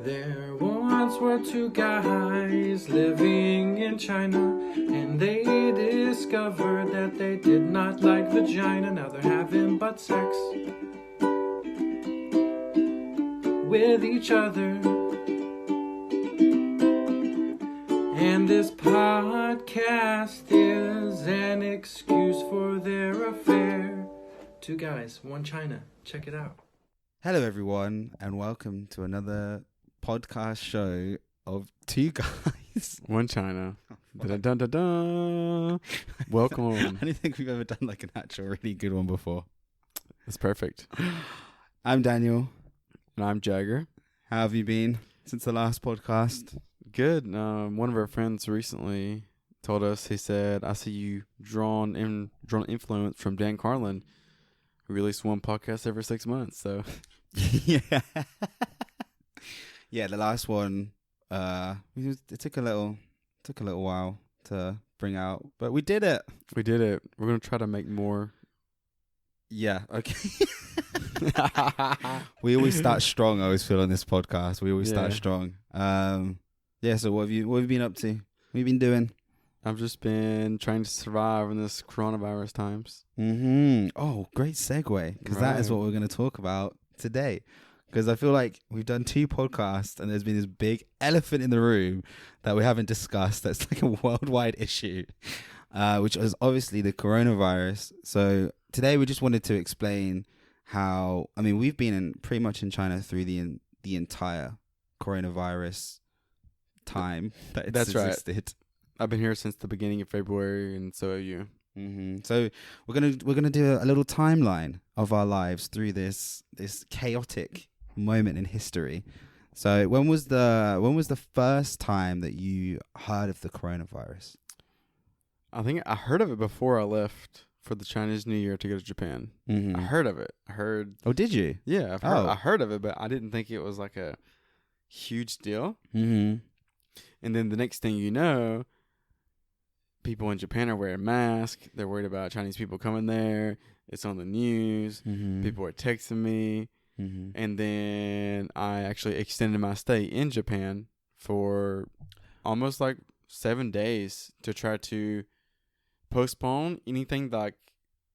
There once were two guys living in China, and they discovered that they did not like vagina. Now they're having butt sex with each other. And this podcast is an excuse for their affair. Two guys, one China. Check it out. Hello, everyone, and welcome to another podcast show of two guys. One China. Da-da-da-da-da. Welcome. I don't think we've ever done like an actual really good one before. That's perfect. I'm Daniel. And I'm Jagger. How have you been since the last podcast? Good. One of our friends recently told us, he said, I see you drawn influence from Dan Carlin, who released one podcast every 6 months. So Yeah. Yeah, the last one, it took a little while to bring out, but we did it. we did it. We're going to try to make more. Yeah, okay. We always start strong, I always feel, on this podcast. We always start strong. Yeah, so what have you been up to? What have you been doing? I've just been trying to survive in this coronavirus times. Oh, great segue, because that is what we're going to talk about today. Because I feel like we've done two podcasts and there's been this big elephant in the room that we haven't discussed. That's like a worldwide issue, which is obviously the coronavirus. So today we just wanted to explain how, I mean, we've been pretty much in China through the entire coronavirus time that it's existed. Right. I've been here since the beginning of February, and so have you. So we're gonna do a little timeline of our lives through this chaotic moment in history. So when was the first time that you heard of the coronavirus? I think I heard of it before I left for the Chinese New Year to go to Japan. I heard of it. Oh, did you? Yeah, I heard of it, but I didn't think it was like a huge deal. And then the next thing you know, people in Japan are wearing masks. They're worried about Chinese people coming there. It's on the news. People are texting me. And then I actually extended my stay in Japan for almost like 7 days to try to postpone anything, like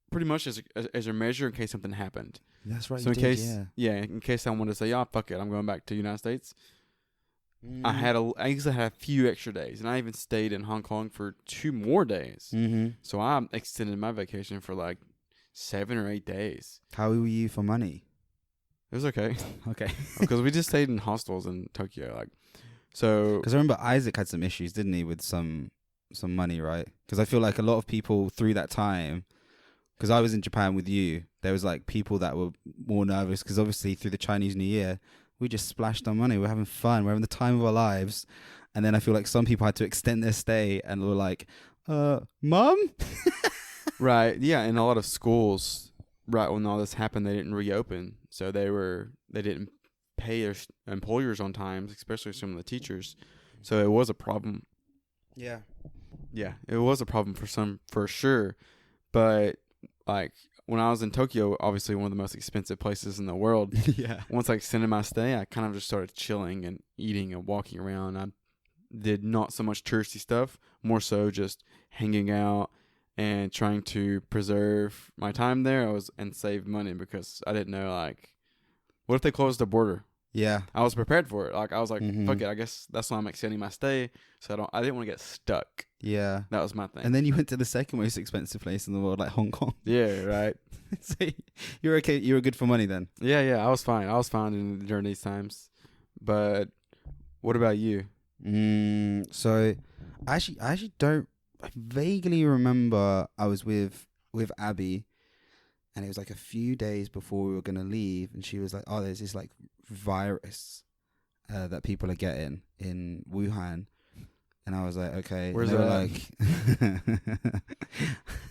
pretty much as a measure in case something happened. That's right. So in case I wanted to say, fuck it, I'm going back to the United States. I actually had a few extra days, and I even stayed in Hong Kong for 2 more days. So I extended my vacation for like 7 or 8 days. How were you for money? It was okay. Okay. Because we just stayed in hostels in Tokyo. Because I remember Isaac had some issues, didn't he, with some money, right? Because I feel like a lot of people through that time, because I was in Japan with you, there was like people that were more nervous because obviously through the Chinese New Year, we just splashed our money. We're having fun. We're having the time of our lives. And then I feel like some people had to extend their stay and were like, Mom? Right. Yeah. In a lot of schools, right when all this happened, they didn't reopen. So they didn't pay their employers on time, especially some of the teachers. So it was a problem. Yeah. Yeah. It was a problem for some, for sure. But like when I was in Tokyo, obviously one of the most expensive places in the world. Yeah. Once I extended my stay, I kind of just started chilling and eating and walking around. I did not so much touristy stuff, more so just hanging out and trying to preserve my time there. And save money because I didn't know, like, what if they closed the border? Yeah. I was prepared for it. Like, I was like, fuck it. I guess that's why I'm extending my stay. So I didn't want to get stuck. Yeah. That was my thing. And then you went to the second most expensive place in the world, like Hong Kong. Yeah, right. So you're okay. You were good for money then. Yeah. I was fine. During these times. But what about you? So I actually don't. I vaguely remember I was with Abby, and it was like a few days before we were gonna leave, and she was like, "Oh, there's this like virus that people are getting in Wuhan," and I was like, "Okay." Where's and they that? were like,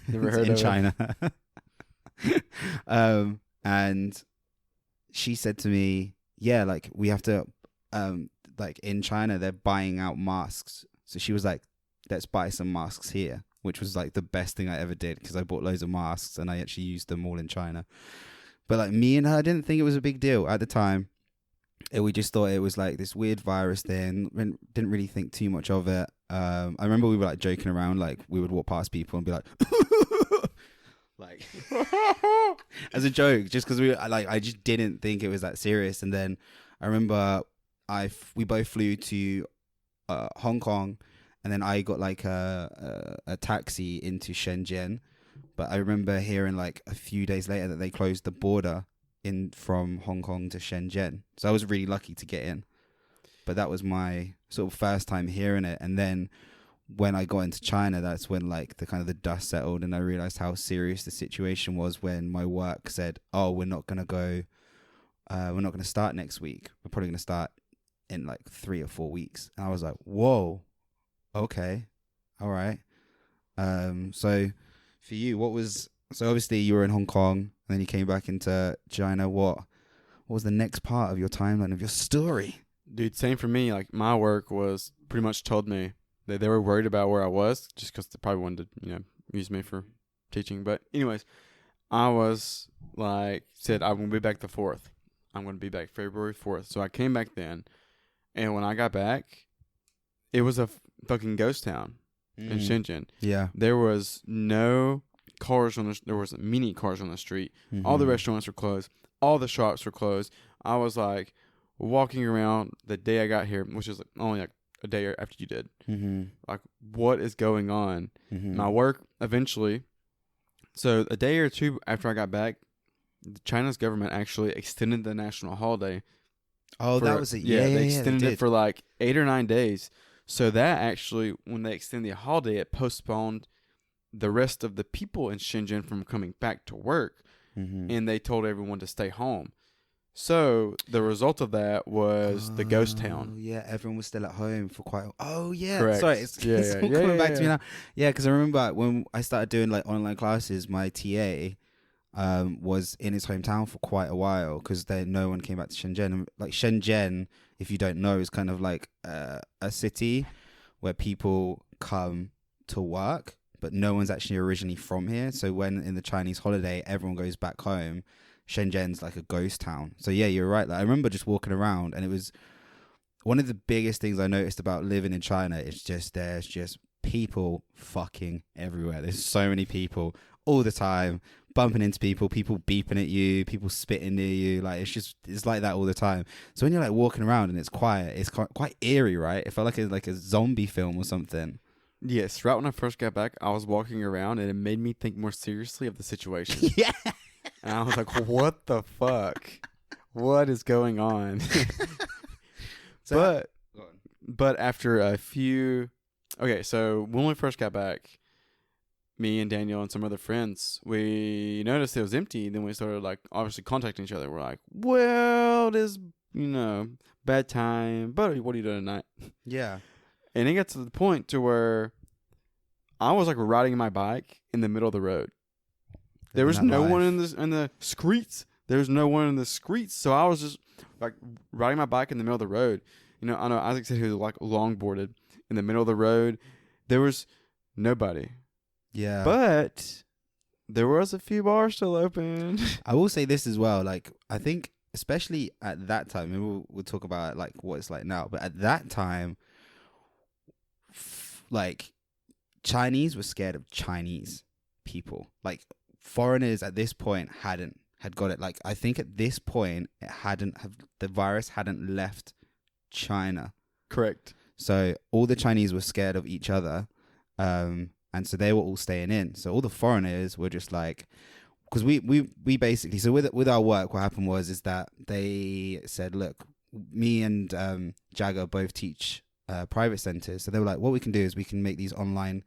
Never heard in of China. And she said to me, "Yeah, like we have to, like in China they're buying out masks." So she was like, let's buy some masks here, which was like the best thing I ever did because I bought loads of masks and I actually used them all in China. But like me and her didn't think it was a big deal at the time. we just thought it was like this weird virus thing. Didn't really think too much of it. I remember we were like joking around, like we would walk past people and be like, like as a joke, just because I just didn't think it was that serious. And then I remember we both flew to Hong Kong, and then I got like a taxi into Shenzhen. But I remember hearing like a few days later that they closed the border in from Hong Kong to Shenzhen. So I was really lucky to get in. But that was my sort of first time hearing it. And then when I got into China, that's when like the kind of the dust settled, and I realized how serious the situation was when my work said, "Oh, we're not going to start next week. We're probably going to start in like 3 or 4 weeks." And I was like, "Whoa, okay, all right." So for you, so obviously you were in Hong Kong and then you came back into China. What was the next part of your timeline of your story? Dude, same for me. Like, my work was pretty much told me that they were worried about where I was, just because they probably wanted to, use me for teaching. But anyways, I was like, said I'm going to be back the 4th. I'm going to be back February 4th. So I came back then, and when I got back, it was a fucking ghost town in Shenzhen. Yeah. There was no cars there was many cars on the street. Mm-hmm. All the restaurants were closed. All the shops were closed. I was like walking around the day I got here, which is like only like a day after you did. Mm-hmm. Like, what is going on? Mm-hmm. My work eventually. So a day or two after I got back, China's government actually extended the national holiday. Oh, that was it. Yeah, they extended it for like 8 or 9 days. So that actually, when they extended the holiday, it postponed the rest of the people in Shenzhen from coming back to work. Mm-hmm. And they told everyone to stay home. So the result of that was the ghost town. Yeah, everyone was still at home for quite a while. Oh, yeah. Correct. Sorry, it's all coming back to me now. Yeah, because I remember when I started doing like online classes, my TA was in his hometown for quite a while because no one came back to Shenzhen. Like, Shenzhen, if you don't know, is kind of like a city where people come to work, but no one's actually originally from here. So when in the Chinese holiday, everyone goes back home, Shenzhen's like a ghost town. So yeah, you're right. Like, I remember just walking around, and it was one of the biggest things I noticed about living in China is just there's just people fucking everywhere. There's so many people all the time, bumping into people beeping at you, people spitting near you. Like, it's like that all the time. So when you're like walking around and it's quiet, it's quite eerie, right? It felt like a zombie film or something. Yes, right when I first got back, I was walking around, and it made me think more seriously of the situation. Yeah. And I was like, what the fuck? What is going on? But after a few... Okay, so when we first got back, me and Daniel and some other friends, we noticed it was empty. Then we started, like, obviously contacting each other. We're like, well, it is, bad time. But what are you doing tonight? Yeah. And it got to the point to where I was, like, riding my bike in the middle of the road. There was no one in the streets. There was no one in the streets. So I was just like riding my bike in the middle of the road. I know Isaac said he was like longboarded in the middle of the road. There was nobody. Yeah. But there was a few bars still open. I will say this as well. Like, I think especially at that time, maybe we'll talk about like what it's like now. But at that time, like, Chinese were scared of Chinese people. Like, foreigners at this point had got it. Like, I think at this point the virus hadn't left China. Correct. So all the Chinese were scared of each other, and so they were all staying in. So all the foreigners were just like, because we basically, so with our work, what happened is that they said, look, me and Jagger both teach private centers. So they were like, what we can do is we can make these online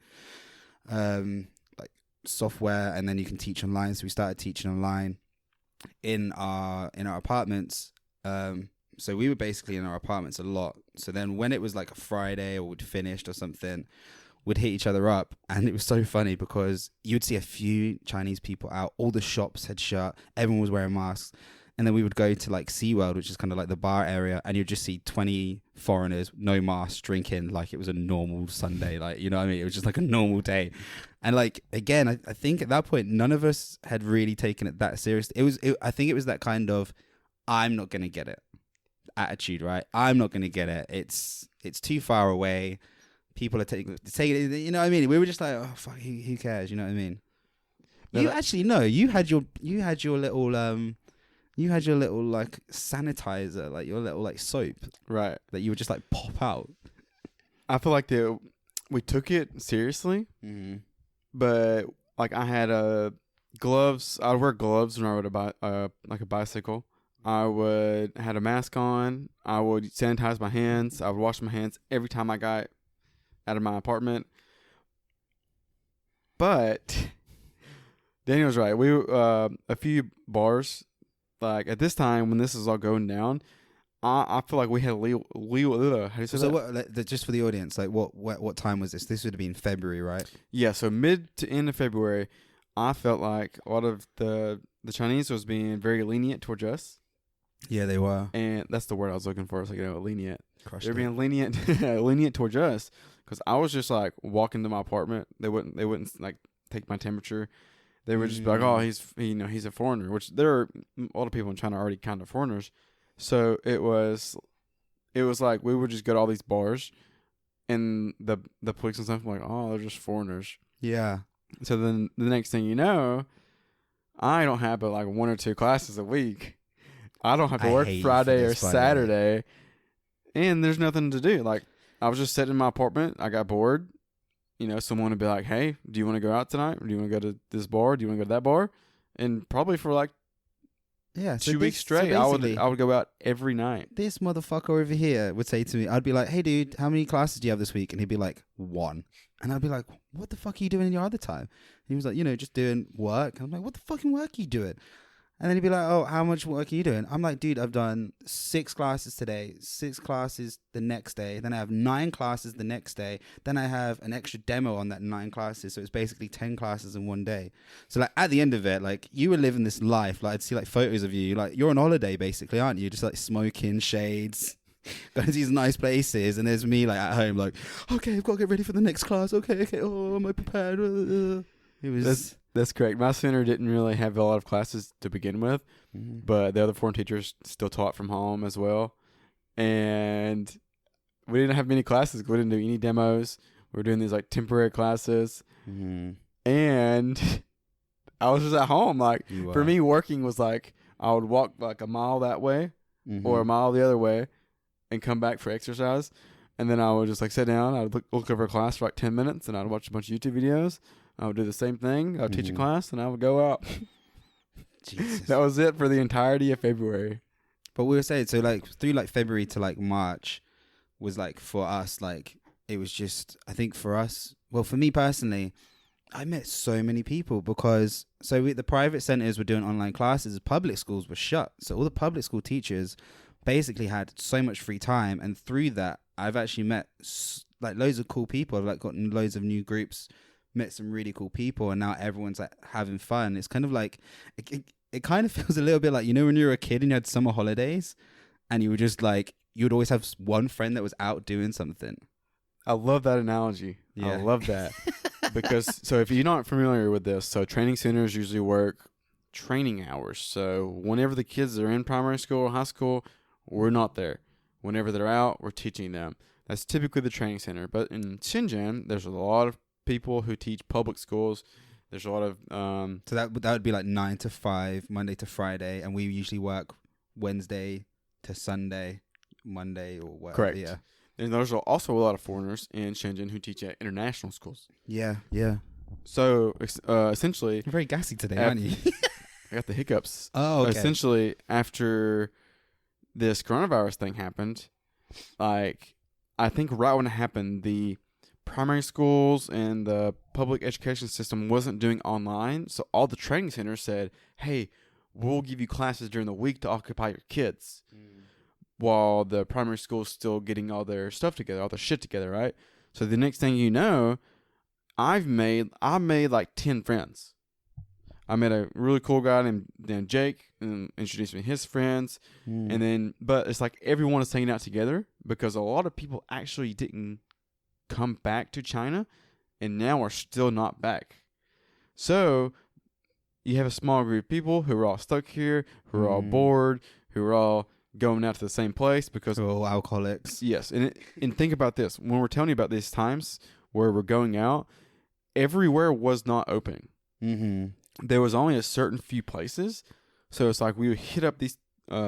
software, and then you can teach online. So we started teaching online in our apartments. So we were basically in our apartments a lot. So then when it was like a Friday or we'd finished or something, we'd hit each other up, and it was so funny because you'd see a few Chinese people out, all the shops had shut, everyone was wearing masks. And then we would go to like SeaWorld, which is kind of like the bar area, and you'd just see 20 foreigners, no masks, drinking like it was a normal Sunday. Like, you know what I mean? It was just like a normal day. And like, again, I think at that point, none of us had really taken it that seriously. I think it was that kind of, I'm not going to get it. attitude, right? I'm not gonna get it. It's too far away. People are taking it. You know what I mean? We were just like, oh fuck, who cares? You know what I mean? No, You actually know. You had your little like sanitizer, like your little like soap, right? that you would just like pop out. I feel like we took it seriously, but like I had gloves. I would wear gloves when I rode like a bicycle. I had a mask on. I would sanitize my hands. I would wash my hands every time I got out of my apartment. But Daniel's right. We a few bars, like at this time when this is all going down, I feel like we had how do you say So that? what? Like, just for the audience, like what time was this? This would have been February, right? Yeah, so mid to end of February, I felt like a lot of the Chinese was being very lenient towards us. Yeah, they were. And that's the word I was looking for. It's like, lenient. Crushed They're it. being lenient towards us, because I was just like walking to my apartment. They wouldn't like take my temperature. They would just be like, oh, he's a foreigner, which there are a lot of people in China already kind of foreigners. So it was like we would just go to all these bars, and the police and stuff were like, oh, they're just foreigners. Yeah. So then the next thing you know, I don't have but like 1 or 2 classes a week. I don't have to work Friday or Saturday, and there's nothing to do. Like, I was just sitting in my apartment. I got bored. You know, someone would be like, hey, do you want to go out tonight? Or do you want to go to this bar? Do you want to go to that bar? And probably for like 2 weeks straight, I would go out every night. This motherfucker over here would say to me, I'd be like, hey, dude, how many classes do you have this week? And he'd be like, 1. And I'd be like, what the fuck are you doing in your other time? And he was like, just doing work. And I'm like, what the fucking work are you doing? And then he'd be like, oh, how much work are you doing? I'm like, dude, I've done 6 classes today, 6 classes the next day. Then I have 9 classes the next day. Then I have an extra demo on that 9 classes. So it's basically 10 classes in one day. So like at the end of it, like you were living this life. Like I'd see like photos of you. Like you're on holiday basically, aren't you? Just like smoking, shades, going to these nice places. And there's me like at home like, okay, I've got to get ready for the next class. Okay. Oh, am I prepared? It was... That's correct. My center didn't really have a lot of classes to begin with, but the other foreign teachers still taught from home as well. And we didn't have many classes. We didn't do any demos. We were doing these like temporary classes. And I was just at home. Like for me, working was like I would walk like a mile that way or a mile the other way and come back for exercise. And then I would just like sit down. I would look over a class for like 10 minutes and I'd watch a bunch of YouTube videos. I would do the same thing. I would teach a class, and I would go out. Jesus. That was it for the entirety of February. But we were saying, so like through like February to like March was like for us, like it was just, I think for us, well, for me personally, I met so many people because the private centers were doing online classes. Public schools were shut. So all the public school teachers basically had so much free time. And through that, I've actually met like loads of cool people. I've like gotten loads of new groups, met some really cool people, and now everyone's like having fun. It's kind of like it kind of feels a little bit like, when you were a kid and you had summer holidays and you were just like, you would always have one friend that was out doing something. I love that analogy. Yeah. I love that. Because so if you're not familiar with this, so training centers usually work training hours. So whenever the kids are in primary school or high school, we're not there. Whenever they're out, we're teaching them. That's typically the training center. But in Shenzhen, there's a lot of people who teach public schools. There's a lot of so that would be like 9 to 5 Monday to Friday, and we usually work Wednesday to Sunday, Monday or whatever. Correct. Yeah. And there's also a lot of foreigners in Shenzhen who teach at international schools. Yeah. So essentially, you're very gassy today, aren't you? I got the hiccups. Oh, okay. Essentially, after this coronavirus thing happened, like I think right when it happened, the primary schools and the public education system wasn't doing online. So all the training centers said, hey, we'll give you classes during the week to occupy your kids. While the primary school's still getting all their stuff together, all their shit together, right? So the next thing you know, I made like 10 friends. I met a really cool guy named Jake and introduced me to his friends. And then, but it's like everyone is hanging out together because a lot of people actually didn't come back to China and now are still not back. So you have a small group of people who are all stuck here, who are all bored, who are all going out to the same place because We're all alcoholics. Yes, and think about this. When we're telling you about these times where we're going out, everywhere was not open. Mm-hmm. There was only a certain few places. So it's like we would hit up these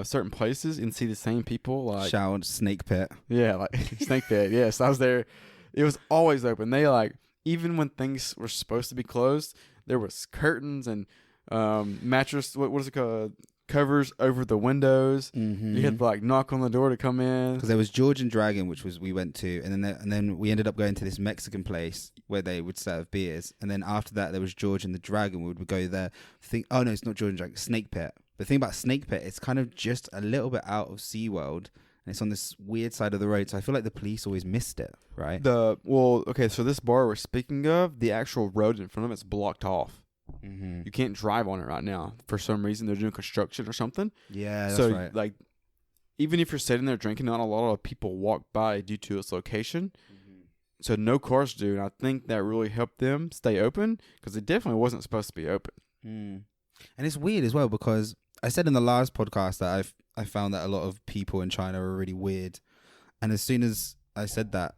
certain places and see the same people. Like Showered snake pit. Yeah, like Snake Pit. Yes, I was there. It was always open. They like, even when things were supposed to be closed, there was curtains and mattress. What is it called? Covers over the windows. Mm-hmm. You had to like knock on the door to come in. Because there was George and Dragon, which was we went to, and then we ended up going to this Mexican place where they would serve beers, and then after that there was George and the Dragon. We would go there. Oh no, it's not George and Dragon. Snake Pit. The thing about Snake Pit, it's kind of just a little bit out of SeaWorld, and it's on this weird side of the road. So I feel like the police always missed it, right? Okay, so this bar we're speaking of, the actual road in front of it's blocked off. Mm-hmm. You can't drive on it right now. For some reason, they're doing construction or something. Yeah, that's so, right. like, even if you're sitting there drinking, not a lot of people walk by due to its location. Mm-hmm. So no cars do, and I think that really helped them stay open because it definitely wasn't supposed to be open. Mm. And it's weird as well because I said in the last podcast that I found that a lot of people in China are really weird, and as soon as I said that,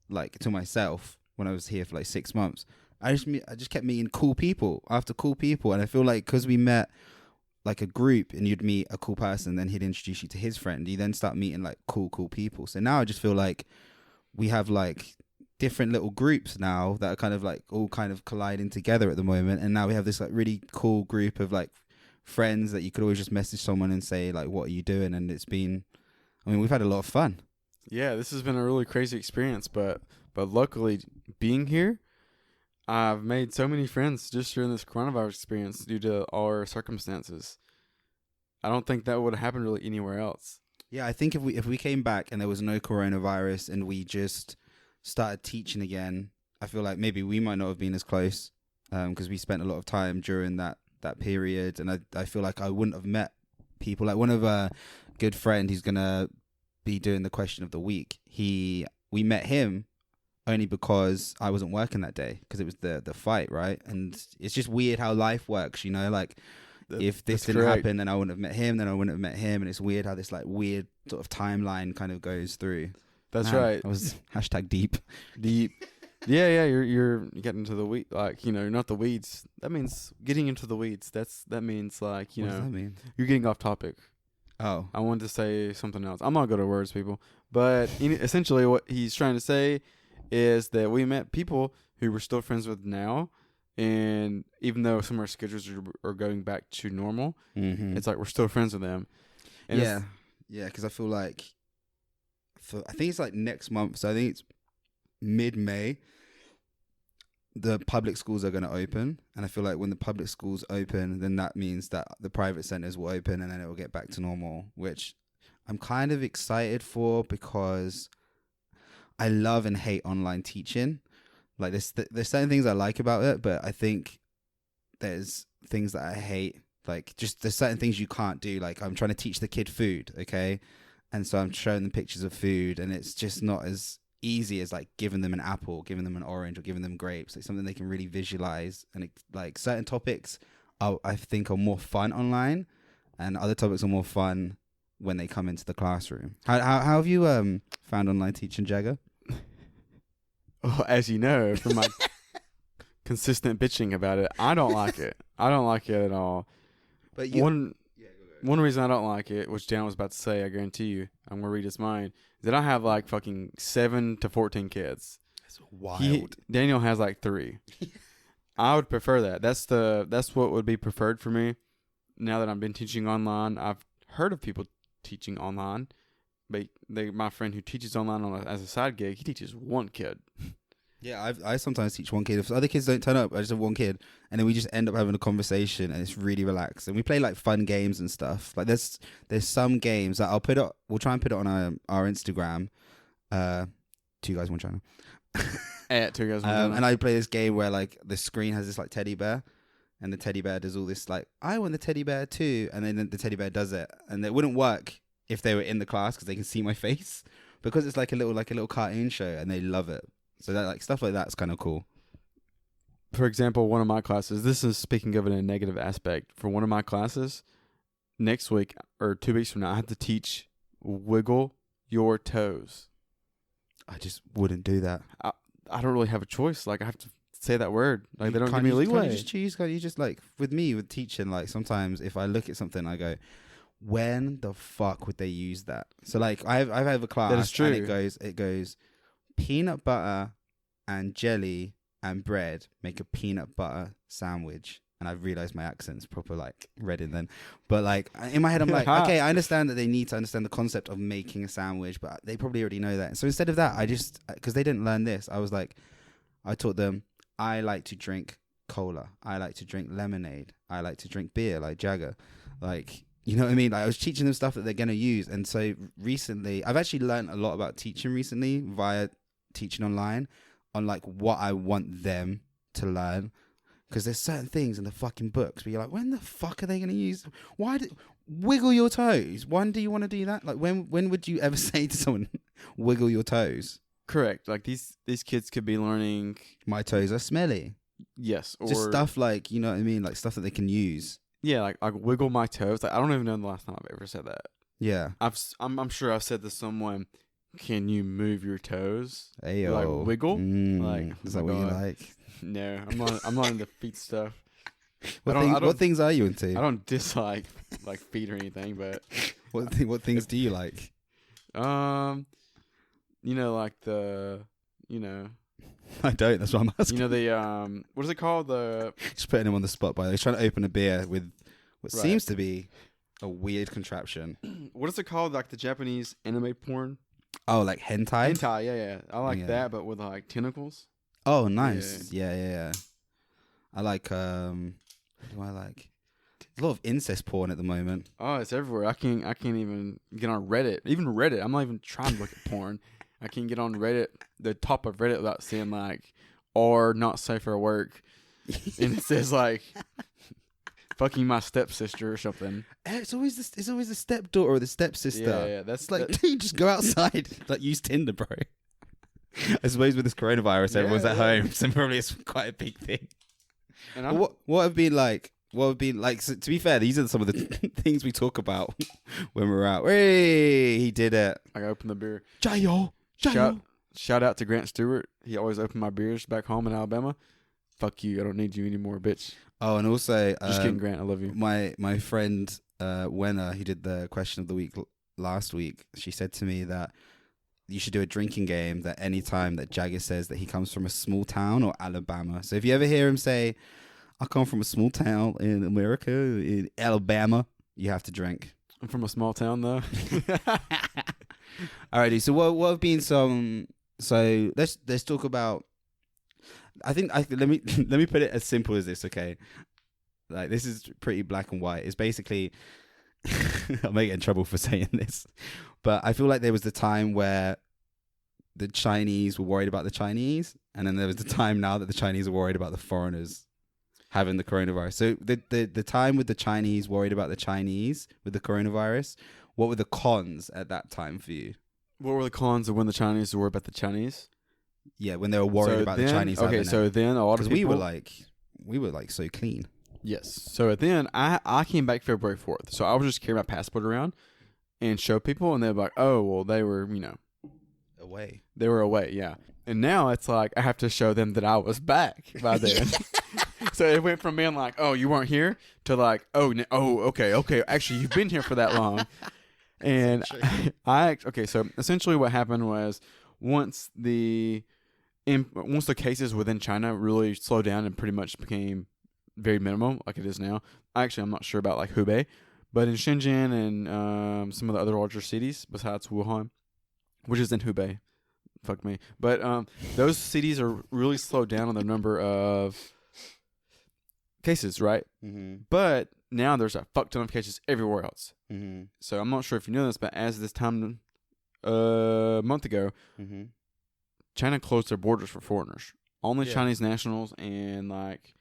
like to myself when I was here for like 6 months. I just kept meeting cool people after cool people. And I feel like because we met like a group and you'd meet a cool person, then he'd introduce you to his friend. You then start meeting like cool people. So now I just feel like we have like different little groups now that are kind of like all kind of colliding together at the moment. And now we have this like really cool group of like friends that you could always just message someone and say like, what are you doing? And we've had a lot of fun. Yeah, this has been a really crazy experience, but luckily being here, I've made so many friends just during this coronavirus experience due to our circumstances. I don't think that would have happened really anywhere else. Yeah, I think if we came back and there was no coronavirus and we just started teaching again, I feel like maybe we might not have been as close because we spent a lot of time during that period. And I feel like I wouldn't have met people. Like one of a good friend who's going to be doing the question of the week, we met him only because I wasn't working that day because it was the fight, right? And it's just weird how life works, you know, like if this didn't happen, then I wouldn't have met him, then I wouldn't have met him. And it's weird how this like weird sort of timeline kind of goes through. That's right. I was #deep. Yeah, you're getting into the weed, like, you know, not the weeds. That means getting into the weeds. That means like, you what know, does that mean? You're getting off topic. Oh, I wanted to say something else. I'm not good at words, people. But essentially what he's trying to say is that we met people who we're still friends with now, and even though some of our schedules are going back to normal, it's like we're still friends with them. And yeah, because I feel like I think it's like next month, so I think it's mid-May, the public schools are going to open, and I feel like when the public schools open, then that means that the private centers will open, and then it will get back to normal, which I'm kind of excited for because I love and hate online teaching. Like there's certain things I like about it, but I think there's things that I hate. Like just there's certain things you can't do. Like I'm trying to teach the kid food, okay? And so I'm showing them pictures of food, and it's just not as easy as like giving them an apple, giving them an orange, or giving them grapes. Like something they can really visualize. And like certain topics I think are more fun online, and other topics are more fun when they come into the classroom. How have you found online teaching, Jagger? Well, as you know, from my consistent bitching about it, I don't like it. I don't like it at all. But one reason I don't like it, which Dan was about to say, I guarantee you, I'm going to read his mind, is that I have like fucking 7 to 14 kids. That's wild. Daniel has like 3. I would prefer that. That's what would be preferred for me. Now that I've been teaching online, I've heard of people teaching online. But my friend who teaches online as a side gig, he teaches 1 kid. Yeah, I sometimes teach 1 kid. If other kids don't turn up, I just have 1 kid, and then we just end up having a conversation, and it's really relaxed. And we play like fun games and stuff. Like there's some games that I'll put up. We'll try and put it on our Instagram. 2 Guys 1 Channel. At 2 Guys 1 Channel. And I play this game where like the screen has this like teddy bear, and the teddy bear does all this like I want the teddy bear too, and then the teddy bear does it, and it wouldn't work if they were in the class because they can see my face, because it's like a little cartoon show, and they love it. So that like stuff like that's kind of cool. For example, one of my classes, this is speaking of it in a negative aspect, for one of my classes, next week or 2 weeks from now, I have to teach wiggle your toes. I just wouldn't do that. I don't really have a choice. Like, I have to say that word. Like, they don't give Can't me you leeway. just choose? Can't you just, like, with me, with teaching, like, sometimes if I look at something, I go, when the fuck would they use that? So, like, I've had a class. That is true. And it goes peanut butter and jelly and bread make a peanut butter sandwich. And I've realized my accent's proper, like, Reading then. But, like, in my head, I'm like, okay, I understand that they need to understand the concept of making a sandwich, but they probably already know that. So instead of that, because they didn't learn this, I taught them, I like to drink cola. I like to drink lemonade. I like to drink beer, like Jagger. Like, you know what I mean? Like, I was teaching them stuff that they're going to use. And so recently, I've actually learned a lot about teaching recently via teaching online on, like, what I want them to learn. Because there's certain things in the fucking books where you're like, when the fuck are they going to use? Wiggle your toes? When do you want to do that? Like, when would you ever say to someone, wiggle your toes? Correct. Like, these kids could be learning. My toes are smelly. Yes. Or just stuff like, you know what I mean? Like, stuff that they can use. Yeah, like wiggle my toes. Like, I don't even know the last time I've ever said that. Yeah. I'm sure I've said to someone, can you move your toes? Ayo. Like, wiggle? Like, is that what you like? No, I'm not into feet stuff. What things are you into? I don't dislike like feet or anything, but what things do you like? You know, like the, you know. I don't. That's what I'm asking. You know the what is it called? The just putting him on the spot. By the way, he's trying to open a beer with what Right. seems to be a weird contraption. what is it called? Like the Japanese anime porn. Oh, like hentai. Hentai, yeah. I like Yeah. that, but with like tentacles. Oh, nice. Yeah. I like. What do I like? A lot of incest porn at the moment. Oh, it's everywhere. I can't even get on Reddit. Even Reddit. I'm not even trying to look at porn. I can't get on Reddit, the top of Reddit, without seeing like, or not safe for work, and it says like, fucking my stepsister or something. It's always the stepdaughter or the stepsister. Yeah. That's Like, you just go outside, like use Tinder, bro. I suppose with this coronavirus, everyone's at home, so probably it's quite a big thing. And What would be like? So, to be fair, these are some of the things we talk about when we're out. Hey, he did it. I opened the beer. Jayo. Shout out to Grant Stewart. He always opened my beers back home in Alabama. Fuck you. I don't need you anymore, bitch. Oh, and also, Just kidding, Grant. I love you. My friend Wenna, who did the question of the week last week, she said to me that you should do a drinking game that any time that Jagger says that he comes from a small town or Alabama. So if you ever hear him say, I come from a small town in America, in Alabama, you have to drink. I'm from a small town, though. Alrighty, so what have been some? So let's talk about. Let me put it as simple as this, okay? Like, this is pretty black and white. It's basically, I may get in trouble for saying this, but I feel like there was the time where the Chinese were worried about the Chinese, and then there was the time now that the Chinese are worried about the foreigners having the coronavirus. So the time with the Chinese worried about the Chinese with the coronavirus, what were the cons at that time for you? What were the cons of when the Chinese were worried about the Chinese? Yeah, when they were worried about the Chinese. Okay, so then a lot of people, we were like so clean. Yes. So then I came back February 4th. So I was just carrying my passport around and show people, and they're like, oh, well, they were, Away. They were away, yeah. And now it's like I have to show them that I was back by then. So it went from being like, oh, you weren't here, to like, okay. Actually, you've been here for that long. And so essentially what happened was once the cases within China really slowed down and pretty much became very minimal, like it is now. Actually, I'm not sure about like Hubei, but in Shenzhen and some of the other larger cities besides Wuhan, which is in Hubei, fuck me. But those cities are really slowed down on the number of cases, right? Mm-hmm. But now there's a fuck ton of cases everywhere else. Mm-hmm. So I'm not sure if you know this, but as this time a month ago, Mm-hmm. China closed their borders for foreigners. Only Yeah. Chinese nationals and like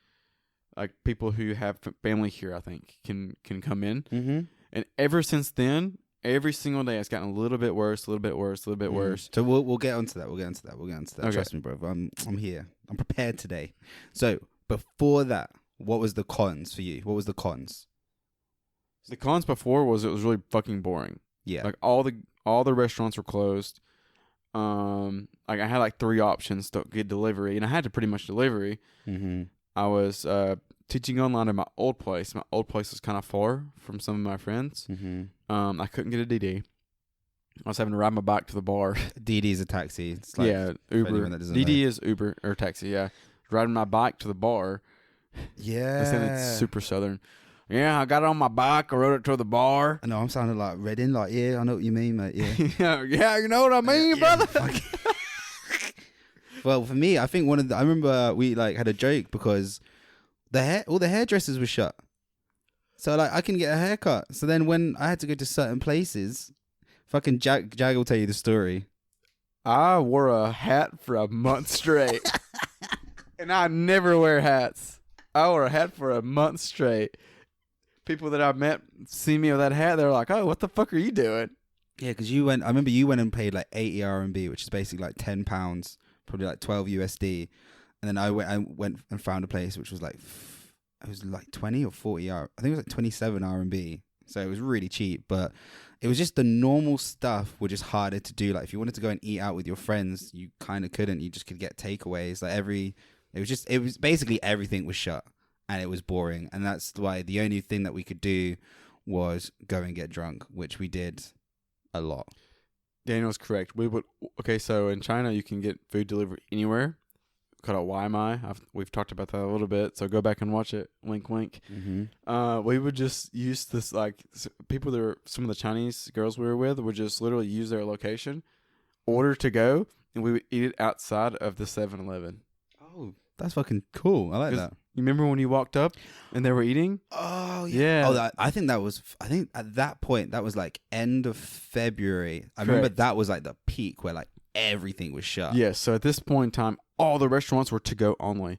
people who have family here, I think, can come in. Mm-hmm. And ever since then, every single day it's gotten a little bit worse, a little bit worse, a little bit worse. So we'll get onto that. We'll get onto that. Okay. Trust me, bro. I'm here. I'm prepared today. So before that, what was the cons for you? What was the cons? The cons before was it was really fucking boring. Yeah. Like all the All the restaurants were closed. Like I had like 3 options to get delivery, and I had to pretty much delivery. Mm-hmm. I was teaching online at my old place. My old place was kind of far from some of my friends. Mm-hmm. I couldn't get a DD. I was having to ride my bike to the bar. DD is a taxi. It's like, yeah, Uber. DD is Uber or taxi. Yeah, riding my bike to the bar. Yeah, I said it's super southern. Yeah, I got it on my bike. I rode it to the bar. I know I'm sounding like Redding. Like, yeah, I know what you mean, mate. Yeah, yeah, you know what I mean, brother. Well, for me, I think I remember we like had a joke because all the hairdressers were shut. So like I can get a haircut. So then when I had to go to certain places, fucking Jag will tell you the story. I wore a hat for a month straight. And I never wear hats. I wore a hat for a month straight. People that I met see me with that hat, they're like, "Oh, what the fuck are you doing?" Yeah, because I remember you went and paid like 80 RMB, which is basically like £10, probably like 12 USD. And then I went and found a place which was like, it was like 20 or 40 I think it was like 27 RMB. So it was really cheap, but it was just the normal stuff were just harder to do. Like if you wanted to go and eat out with your friends, you kind of couldn't. You just could get takeaways. Like it was basically everything was shut. And it was boring. And that's why the only thing that we could do was go and get drunk, which we did a lot. Daniel's correct. Okay, so in China, you can get food delivered anywhere. Called a Waimai. We've talked about that a little bit, so go back and watch it. Wink, wink. Mm-hmm. We would just use this, like, people that were, some of the Chinese girls we were with would just literally use their location, order to go, and we would eat it outside of the 7-Eleven. Oh, that's fucking cool. I like that. You remember when you walked up and they were eating? Oh, yeah. Oh, I think at that point, that was like end of February. I remember that was like the peak where like everything was shut. Yeah, so at this point in time, all the restaurants were to go only.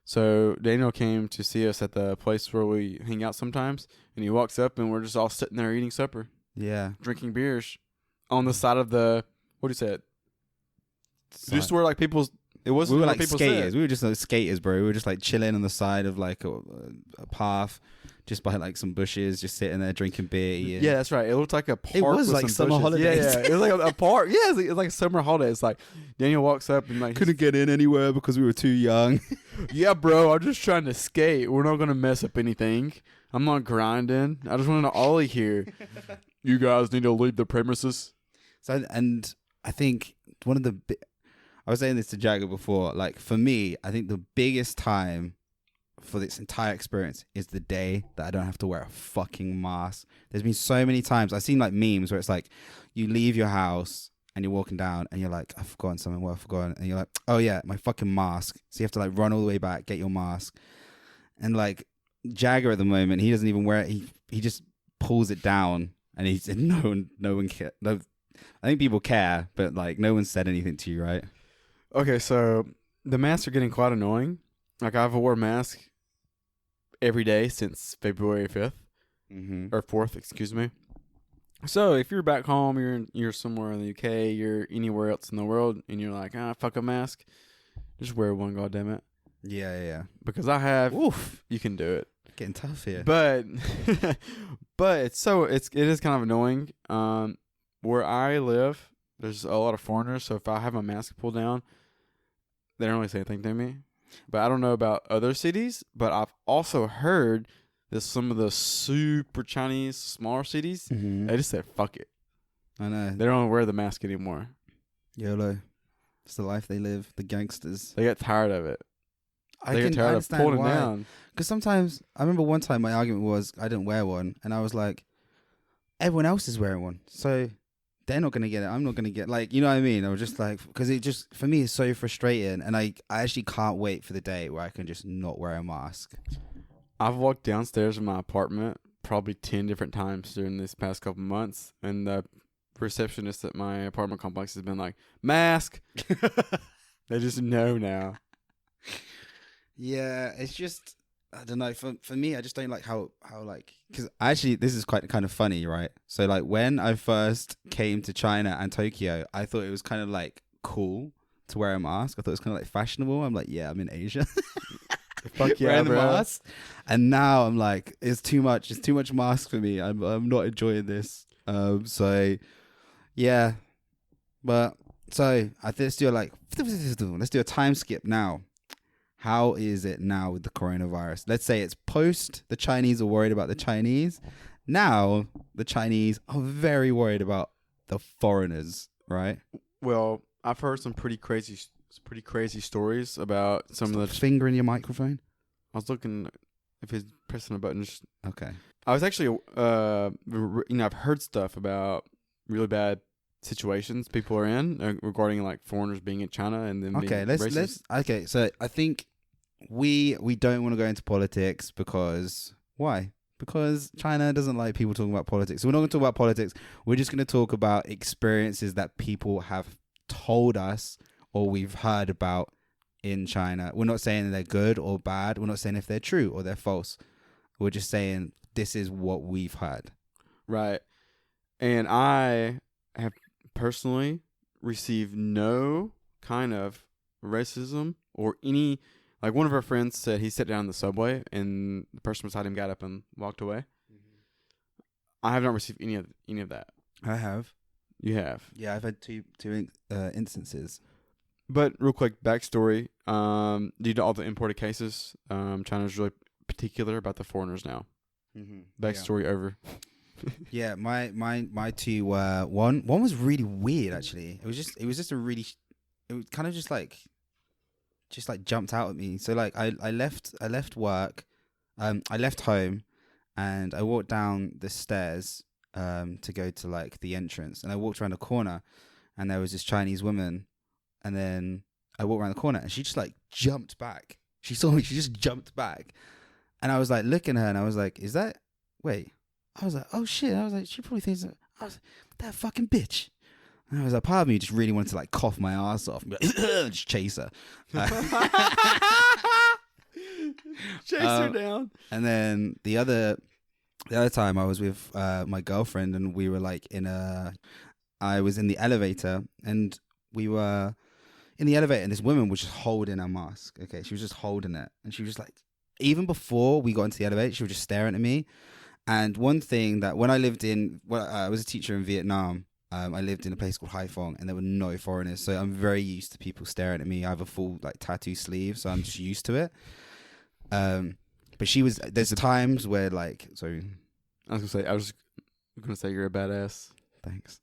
So Daniel came to see us at the place where we hang out sometimes, and he walks up and we're just all sitting there eating supper. Yeah. Drinking beers on the side of the, what do you say? Just where like people's, it wasn't, we were like skaters. We were just like skaters, bro. We were just like chilling on the side of like a path, just by like some bushes, just sitting there drinking beer. Yeah, that's right. It looked like a park. It was with like some summer bushes. holidays. Yeah, it was like a park. Yeah, it was like a summer holiday. It's like Daniel walks up and like couldn't get in anywhere because we were too young. Yeah, bro. I'm just trying to skate. We're not gonna mess up anything. I'm not grinding. I just want to ollie here. You guys need to leave the premises. So, and I think one of the I was saying this to Jagger before, like for me, I think the biggest time for this entire experience is the day that I don't have to wear a fucking mask. There's been so many times I've seen like memes where it's like you leave your house and you're walking down and you're like, I've forgotten something, what I've forgotten, and you're like, oh yeah, my fucking mask. So you have to like run all the way back, get your mask. And like Jagger at the moment, he doesn't even wear it. He just pulls it down and he said no one care. No, I think people care, but like no one said anything to you, right? Okay, so the masks are getting quite annoying. Like I've worn a mask every day since February 5th or 4th, excuse me. So if you're back home, you're somewhere in the UK, you're anywhere else in the world, and you're like, fuck a mask, just wear one, goddammit. Yeah. Because I have, you can do it. Getting tough here. But it is kind of annoying. Where I live, there's a lot of foreigners, so if I have my mask pulled down, they don't really say anything to me. But I don't know about other cities, but I've also heard that some of the super Chinese, smaller cities, they just said, fuck it. I know. They don't wear the mask anymore. YOLO. It's the life they live, the gangsters. They get tired of it. They get tired of pulling it down. Because sometimes, I remember one time my argument was I didn't wear one, and I was like, everyone else is wearing one, so they're not going to get it. I'm not going to get, like, you know what I mean? I was just like, because it just, for me, it's so frustrating. And I actually can't wait for the day where I can just not wear a mask. I've walked downstairs in my apartment probably 10 different times during this past couple months. And the receptionist at my apartment complex has been like, mask. They just know now. Yeah, it's just, I don't know. For me, I just don't like how like, because actually this is quite kind of funny, right? So like when I first came to China and Tokyo, I thought it was kind of like cool to wear a mask. I thought it was kind of like fashionable. I'm like, yeah, I'm in Asia. Fuck yeah, wearing the bro. mask. And now I'm like, it's too much. It's too much mask for me. I'm not enjoying this. So Yeah, but so I think let's do a time skip now. How is it now with the coronavirus? Let's say it's post the Chinese are worried about the Chinese. Now the Chinese are very worried about the foreigners, right? Well, I've heard some pretty crazy stories about some of the. Finger in your microphone. I was looking if he's pressing a button. Okay. I was actually, I've heard stuff about really bad situations people are in regarding like foreigners being in China and then being racist. Okay, so I think we don't want to go into politics because why? Because China doesn't like people talking about politics. So we're not going to talk about politics. We're just going to talk about experiences that people have told us or we've heard about in China. We're not saying they're good or bad. We're not saying if they're true or they're false. We're just saying this is what we've heard. Right. And I have personally received no kind of racism or any. Like one of our friends said he sat down in the subway and the person beside him got up and walked away. Mm-hmm. I have not received any of that. I have. You have? Yeah, I've had two instances. But real quick backstory: due to all the imported cases, China's really particular about the foreigners now. Mm-hmm. Backstory over. Yeah, my two were one was really weird actually. It was just a really it was kind of just like jumped out at me. So like I left work, I left home, and I walked down the stairs to go to like the entrance, and I walked around the corner, and there was this Chinese woman, and then I walked around the corner, and she just like jumped back. She saw me, she just jumped back, and I was like looking at her, and I was like, "Is that? Wait." I was like, "Oh shit!" I was like, "She probably thinks that." I was like, "That fucking bitch." And I was like, part of me just really wanted to like cough my ass off and be like, just chase her. Chase her down. And then the other time I was with my girlfriend, and we were like I was in the elevator, and we were in the elevator, and this woman was just holding her mask. Okay, she was just holding it, and she was just like, even before we got into the elevator, she was just staring at me. And one thing that when I was a teacher in Vietnam. I lived in a place called Haiphong, and there were no foreigners, so I'm very used to people staring at me. I have a full like tattoo sleeve, so I'm just used to it. But there's times where like, sorry, I was gonna say you're a badass. Thanks.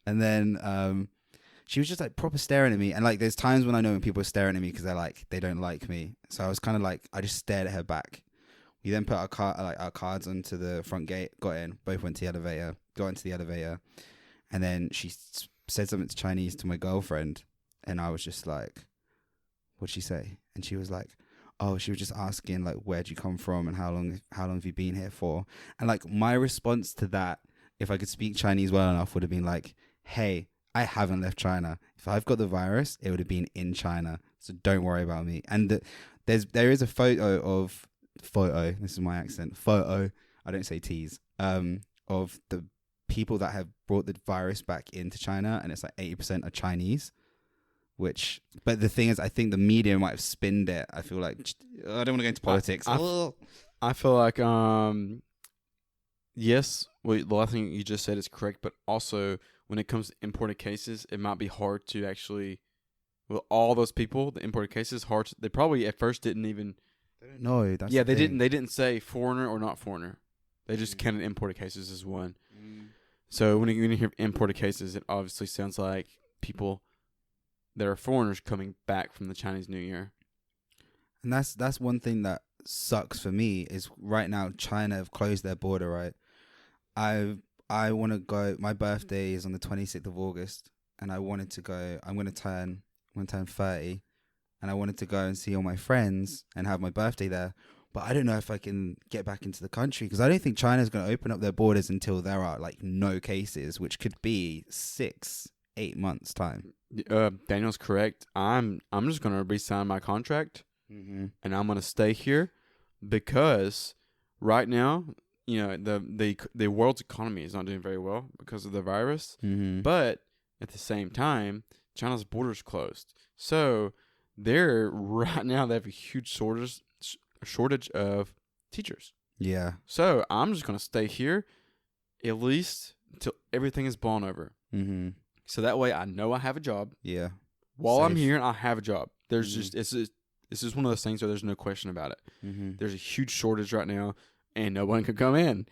And then she was just like proper staring at me, and like there's times when I know when people are staring at me because they don't like me. So I was kind of like, I just stared at her back. We then put our cards onto the front gate, got in, both went to the elevator, got into the elevator. And then she said something to Chinese to my girlfriend, and I was just like, "What'd she say?" And she was like, "Oh, she was just asking like, where'd you come from and how long have you been here for?" And like my response to that, if I could speak Chinese well enough, would have been like, "Hey, I haven't left China. If I've got the virus, it would have been in China. So don't worry about me." And there is a photo. This is my accent. Photo. I don't say T's. Of the people that have brought the virus back into China, and it's like 80% are Chinese, but the thing is, I think the media might have spinned it. I feel like, I don't want to go into politics. I feel like, yes, the last thing you just said is correct, but also when it comes to imported cases, it might be hard to actually, all those people, the imported cases, they probably at first didn't even. They don't know. They didn't say foreigner or not foreigner. They just counted imported cases as one. So when you hear imported cases, it obviously sounds like people that are foreigners coming back from the Chinese New Year. And that's one thing that sucks for me is right now China have closed their border, right? I want to go. My birthday is on the 26th of August, and I wanted to go. I'm going to turn 30, and I wanted to go and see all my friends and have my birthday there. But I don't know if I can get back into the country because I don't think China's going to open up their borders until there are like no cases, which could be 6-8 months time. Daniel's correct. I'm just going to re-sign my contract, and I'm going to stay here because right now, the world's economy is not doing very well because of the virus. But at the same time, China's borders closed, so they have a huge shortage of teachers. Yeah. So I'm just going to stay here at least until everything is blown over. Mm-hmm. So that way I know I have a job. Yeah. While I'm Safe. here, I have a job. There's just it's just one of those things where there's no question about it. Mm-hmm. There's a huge shortage right now, and no one can come in.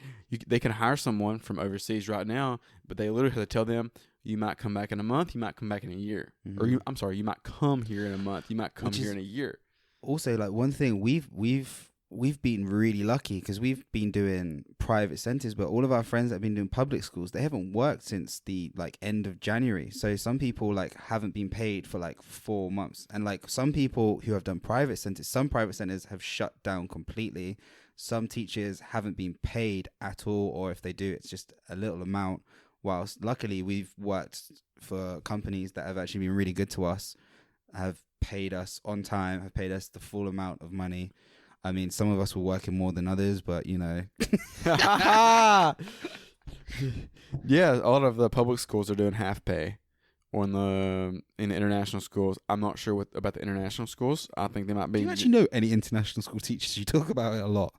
They can hire someone from overseas right now, but they literally have to tell them, you might come back in a month, you might come back in a year. Mm-hmm. Or you might come here in a month, you might come here in a year. Also, like, one thing we've been really lucky because we've been doing private centers, but all of our friends that have been doing public schools, they haven't worked since the like end of January. So some people like haven't been paid for like 4 months, and like some people who have done private centers, some private centers have shut down completely. Some teachers haven't been paid at all, or if they do, it's just a little amount. Whilst luckily we've worked for companies that have actually been really good to us, have paid us on time, have paid us the full amount of money. I mean, some of us were working more than others, but you know. Yeah, a lot of the public schools are doing half pay. Or in the international schools, I'm not sure about the international schools. I think they might be. Do you actually know any international school teachers? You talk about it a lot.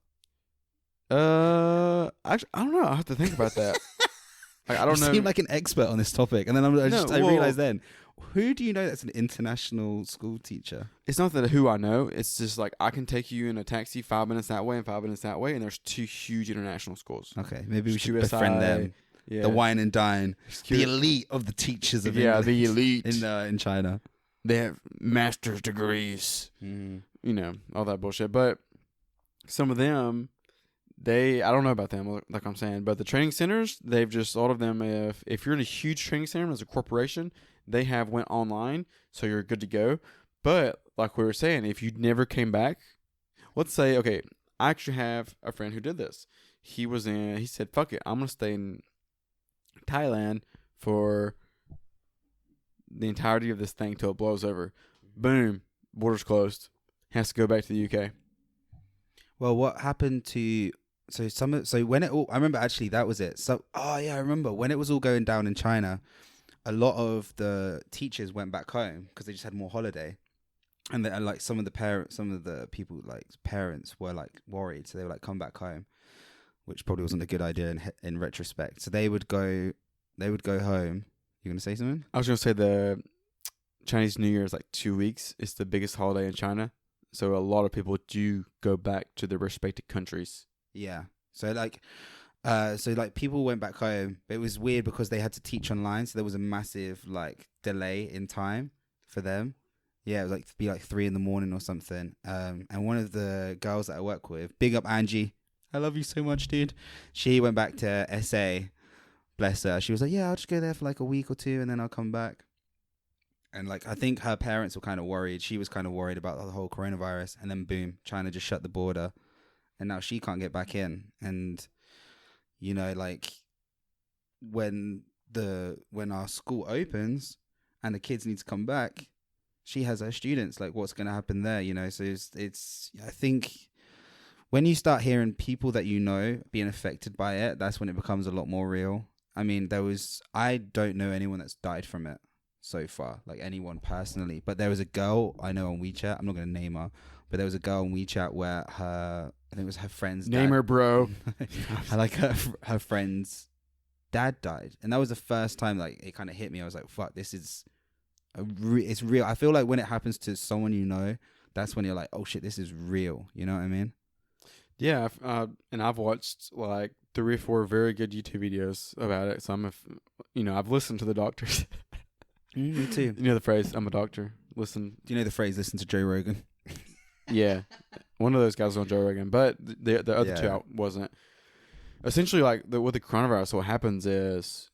Actually, I don't know. I have to think about that. Like, I don't know. You seem like an expert on this topic, and then I realized then, who do you know that's an international school teacher? It's not that who I know. It's just like I can take you in a taxi 5 minutes that way and 5 minutes that way, and there's 2 huge international schools. Okay, maybe we should QSI, befriend them. Yeah. The wine and dine, the elite of the teachers of English the elite in China. They have master's degrees. Mm. You know, all that bullshit. But some of them, I don't know about them, like I'm saying, but the training centers, they've just, all of them, if you're in a huge training center as a corporation, they have went online, so you're good to go. But like we were saying, if you never came back, let's say, okay, I actually have a friend who did this. He said, fuck it, I'm going to stay in Thailand for the entirety of this thing till it blows over. Boom, borders closed. Has to go back to the UK. Well, what happened to... So when it all, I remember actually that was it. So, I remember when it was all going down in China, a lot of the teachers went back home because they just had more holiday, and like some of the people like parents were like worried, so they were like, come back home, which probably wasn't a good idea in retrospect. So they would go home. You gonna say something? I was gonna say the Chinese New Year is like 2 weeks. It's the biggest holiday in China, so a lot of people do go back to their respective countries. Yeah. So people went back home, but it was weird because they had to teach online, so there was a massive like delay in time for them. Yeah, it was like be like 3 a.m. or something. And one of the girls that I work with, big up Angie, I love you so much, dude. She went back to SA. Bless her. She was like, yeah, I'll just go there for like a week or 2 and then I'll come back. And like, I think her parents were kind of worried. She was kind of worried about the whole coronavirus, and then boom, China just shut the border. And now she can't get back in. And, you know, like when our school opens and the kids need to come back, she has her students, like what's going to happen there, you know? So it's I think when you start hearing people that you know being affected by it, that's when it becomes a lot more real. I mean, I don't know anyone that's died from it so far, like anyone personally, but there was a girl I know on WeChat, I'm not going to name her, but there was a girl on WeChat where I think it was her friend's Name her, bro. Like her friend's dad died, and that was the first time like it kind of hit me. I was like, "Fuck, this is it's real." I feel like when it happens to someone you know, that's when you're like, "Oh shit, this is real." You know what I mean? Yeah, and I've watched like 3 or 4 very good YouTube videos about it. So I've listened to the doctors. Me too. You know the phrase, "I'm a doctor." Listen. Do you know the phrase, "Listen to Joe Rogan"? Yeah, one of those guys was on Joe Rogan, but the other 2 wasn't. Essentially, like with the coronavirus, what happens is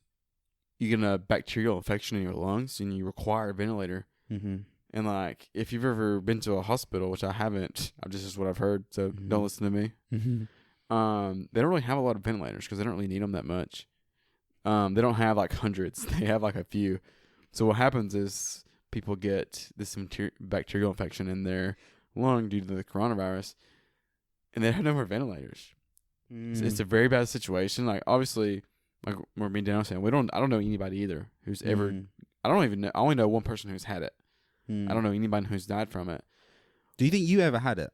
you get a bacterial infection in your lungs, and you require a ventilator. Mm-hmm. And like, if you've ever been to a hospital, which I haven't, this is what I've heard, so don't listen to me. Mm-hmm. They don't really have a lot of ventilators because they don't really need them that much. They don't have like hundreds; they have like a few. So what happens is people get this bacterial infection in their lung due to the coronavirus, and they have no more ventilators. It's a very bad situation. Like, obviously, like we're being down saying, I don't know anybody either who's ever. I don't even know. I only know one person who's had it. I don't know anybody who's died from it. Do you think you ever had it?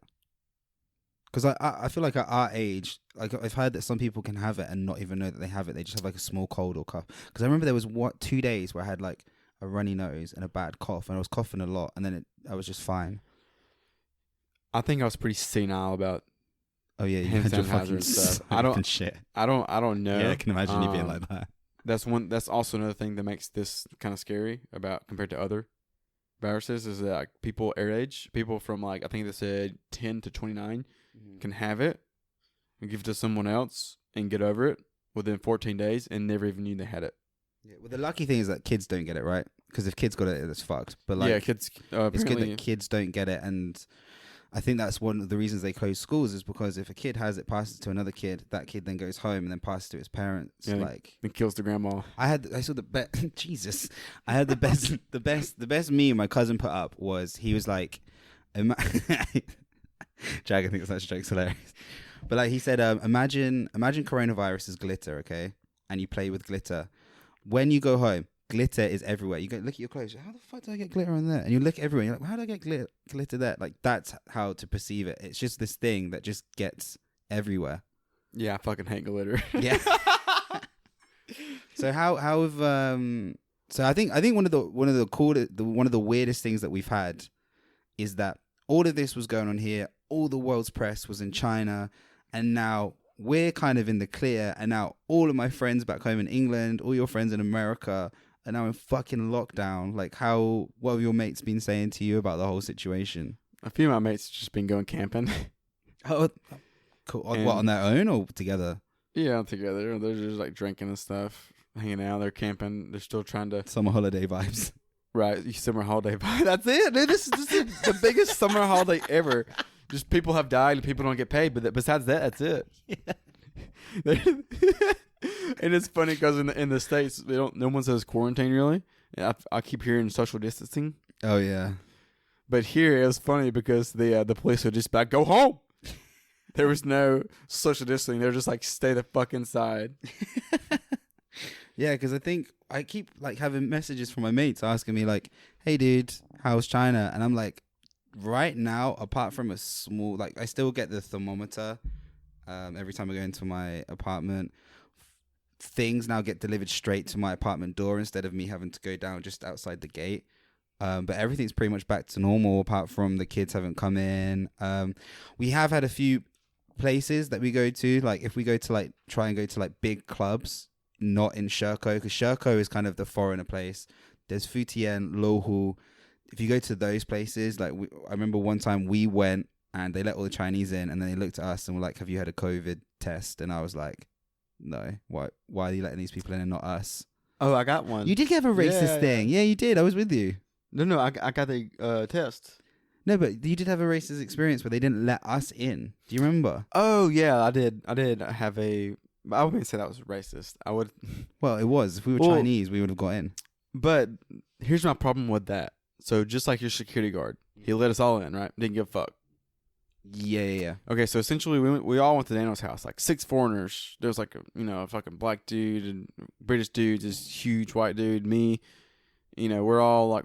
Because I feel like at our age, like I've heard that some people can have it and not even know that they have it. They just have like a small cold or cough. Because I remember there was 2 days where I had like a runny nose and a bad cough, and I was coughing a lot, and then I was just fine. I think I was pretty senile about. Oh yeah, you hand had your sanitizer fucking and stuff. fucking shit. I don't know. Yeah, I can imagine you being like that. That's also another thing that makes this kind of scary about compared to other viruses is that like, people our age, people from like I think they said 10 to 29 can have it and give it to someone else and get over it within 14 days and never even knew they had it. Yeah, well, the lucky thing is that kids don't get it, right? Because if kids got it, it's fucked. But like, yeah, kids. it's good that kids don't get it, and I think that's one of the reasons they close schools is because if a kid has it, passes it to another kid, that kid then goes home and then passes it to his parents. Yeah, like it kills the grandma. I saw the best. Jesus, I had the best meme my cousin put up was he was like, Jack, I think such a joke's hilarious. But like he said, imagine coronavirus is glitter, okay? And you play with glitter. When you go home, glitter is everywhere. You go look at your clothes. How the fuck do I get glitter on there? And you look everywhere. You're like, well, how do I get glitter there? Like that's how to perceive it. It's just this thing that just gets everywhere. Yeah, I fucking hate glitter. Yeah. So how have so I think one of the weirdest things that we've had is that all of this was going on here. All the world's press was in China, and now we're kind of in the clear. And now all of my friends back home in England, all your friends in America are now in fucking lockdown. Like, what have your mates been saying to you about the whole situation? A few of my mates just been going camping. Oh, cool. What, on their own or together? Yeah, together. They're just like drinking and stuff, hanging out. They're camping. They're still trying to summer holiday vibes. Right, summer holiday vibe. That's it, dude. This is the biggest summer holiday ever. Just people have died and people don't get paid, but besides that, that's it. Yeah. And it's funny because in the States, no one says quarantine really. I keep hearing social distancing. Oh yeah. But here it was funny because the police would just be like, go home. There was no social distancing. They were just like, stay the fuck inside. Yeah, because I think I keep like having messages from my mates asking me like, hey dude, how's China? And I'm like, right now, apart from a small, like I still get the thermometer every time I go into my apartment. Things now get delivered straight to my apartment door instead of me having to go down just outside the gate. But everything's pretty much back to normal apart from the kids haven't come in. We have had a few places that we go to, like if we go to like try and go to like big clubs, not in Sherco, because Sherco is kind of the foreigner place. There's Futien, Lohu. If you go to those places, like I remember one time we went and they let all the Chinese in, and then they looked at us and were like, "Have you had a COVID test?" And I was like, "No. Why are you letting these people in and not us?" Oh, I got one. You did have a racist thing. Yeah, you did. I was with you. No, I got the test. No, but you did have a racist experience where they didn't let us in. Do you remember? Oh yeah, I did have a. I wouldn't say that was racist. I would. Well, it was. If we were Chinese, we would have got in. But here's my problem with that. So just like your security guard, he let us all in, right? Didn't give a fuck. Yeah. Okay, so essentially we all went to Daniel's house, like 6 foreigners. There was like a fucking black dude and British dude, this huge white dude, me. We're all like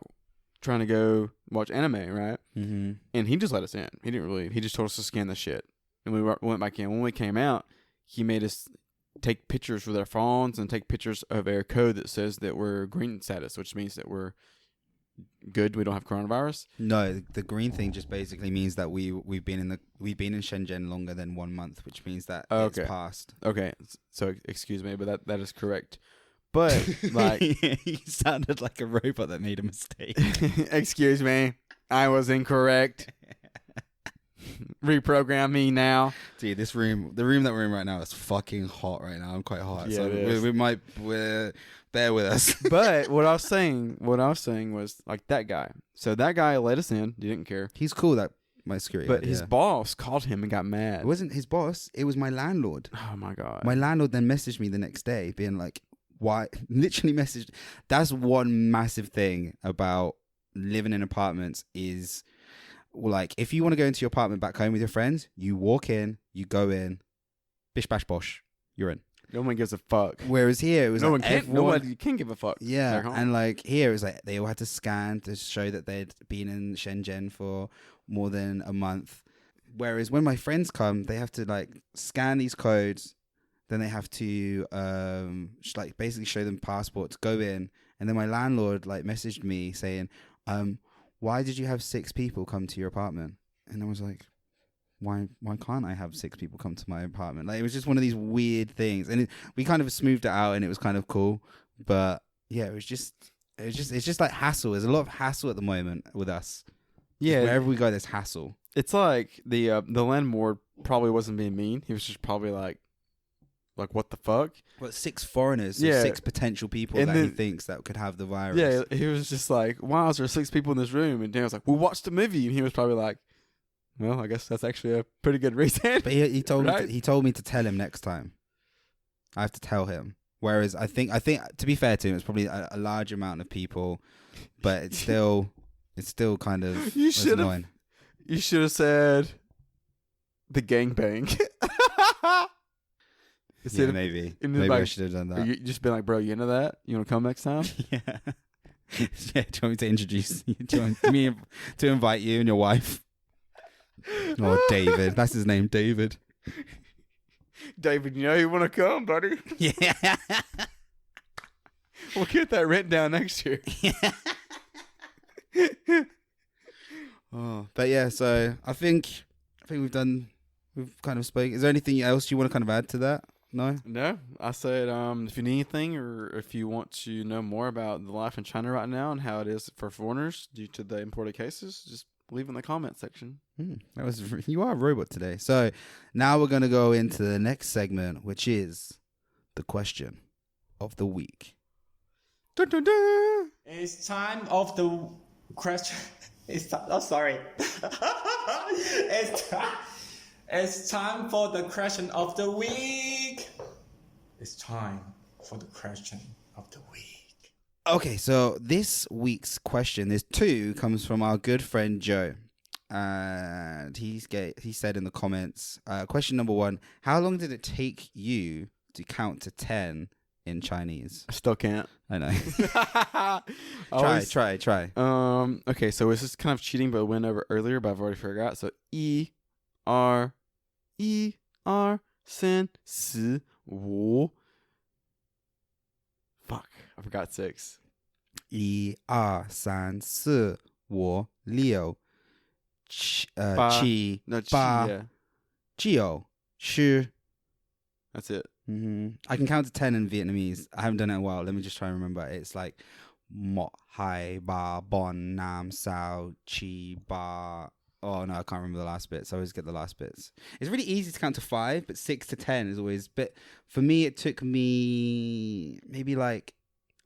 trying to go watch anime, right? Mm-hmm. And he just let us in. He just told us to scan the shit. And we went back in. When we came out, he made us take pictures with our phones and take pictures of our code that says that we're green status, which means that we're good. We don't have coronavirus. No, the green thing just basically means that we've been in Shenzhen longer than 1 month, which means that it's passed. Okay, so excuse me, but that is correct. But like, you sounded like a robot that made a mistake. Excuse me, I was incorrect. Reprogram me now. Dude, the room that we're in right now is fucking hot right now. I'm quite hot. Yeah, so we're bear with us. But what I was saying was like that guy. So that guy let us in. He didn't care. He's cool, that my security But guard, his boss called him and got mad. It wasn't his boss. It was my landlord. Oh my God. My landlord then messaged me the next day being like, why? Literally messaged. That's one massive thing about living in apartments is, like, if you want to go into your apartment back home with your friends, you walk in, you go in, bish bash bosh, you're in. No one gives a fuck. Whereas here it was nobody can give a fuck. Yeah, and like here it was like they all had to scan to show that they'd been in Shenzhen for more than a month. Whereas when my friends come, they have to like scan these codes, then they have to like basically show them passport to go in, and then my landlord like messaged me saying, why did you have 6 people come to your apartment? And I was like, why can't I have 6 people come to my apartment? Like, it was just one of these weird things, and we kind of smoothed it out, and it was kind of cool. But yeah, it's just like hassle. There's a lot of hassle at the moment with us. Yeah, just wherever we go, there's hassle. It's like the landlord probably wasn't being mean. He was just probably like what the fuck? What, 6 foreigners? So 6 potential people and that then, he thinks that could have the virus. Yeah, he was just like, why is there 6 people in this room? And Dan was like, well, watch the movie. And he was probably like, well, I guess that's actually a pretty good reason. But he told right? me he told me to tell him next time. I have to tell him. Whereas I think to be fair to him, it's probably a large amount of people, but it's still kind of annoying. You should have said the gangbang. Yeah, maybe I should have done that. You just been like, bro, you into that? You want to come next time? Yeah. Yeah. Do you want me to introduce you? Do you want me to invite you and your wife? Oh, David. That's his name, David. David, you know you want to come, buddy? Yeah. We'll get that rent down next year. Yeah. Oh, but yeah, so I think we've kind of spoke. Is there anything else you want to kind of add to that? No? No. I said if you need anything or if you want to know more about the life in China right now and how it is for foreigners due to the imported cases, just leave in the comment section. You are a robot today. So now we're going to go into the next segment, which is the question of the week. Dun, dun, dun. It's time of the question. Sorry. It's time for the question of the week. It's time for the question of the week. Okay, so this week's question, there's 2, comes from our good friend Joe. And he said in the comments, question number 1, how long did it take you to count to 10 in Chinese? I still can't. I know. Try. Okay, so this is kind of cheating, but I went over earlier, but I've already forgot. So Er, San, Si, Wu. Fuck, I forgot 6. 1, 2, 3, 4, 5, 6, 7, 8, 9, 10. That's it. I can count to 10 in Vietnamese. I haven't done it in a while. Let me just try and remember. It's like Mo, Hai, Ba, Bon, Nam, Sao, Chi, Ba. Oh no, I can't remember the last bits. I always get the last bits. It's really easy to count to 5, but 6 to 10 is always. But for me, it took me maybe like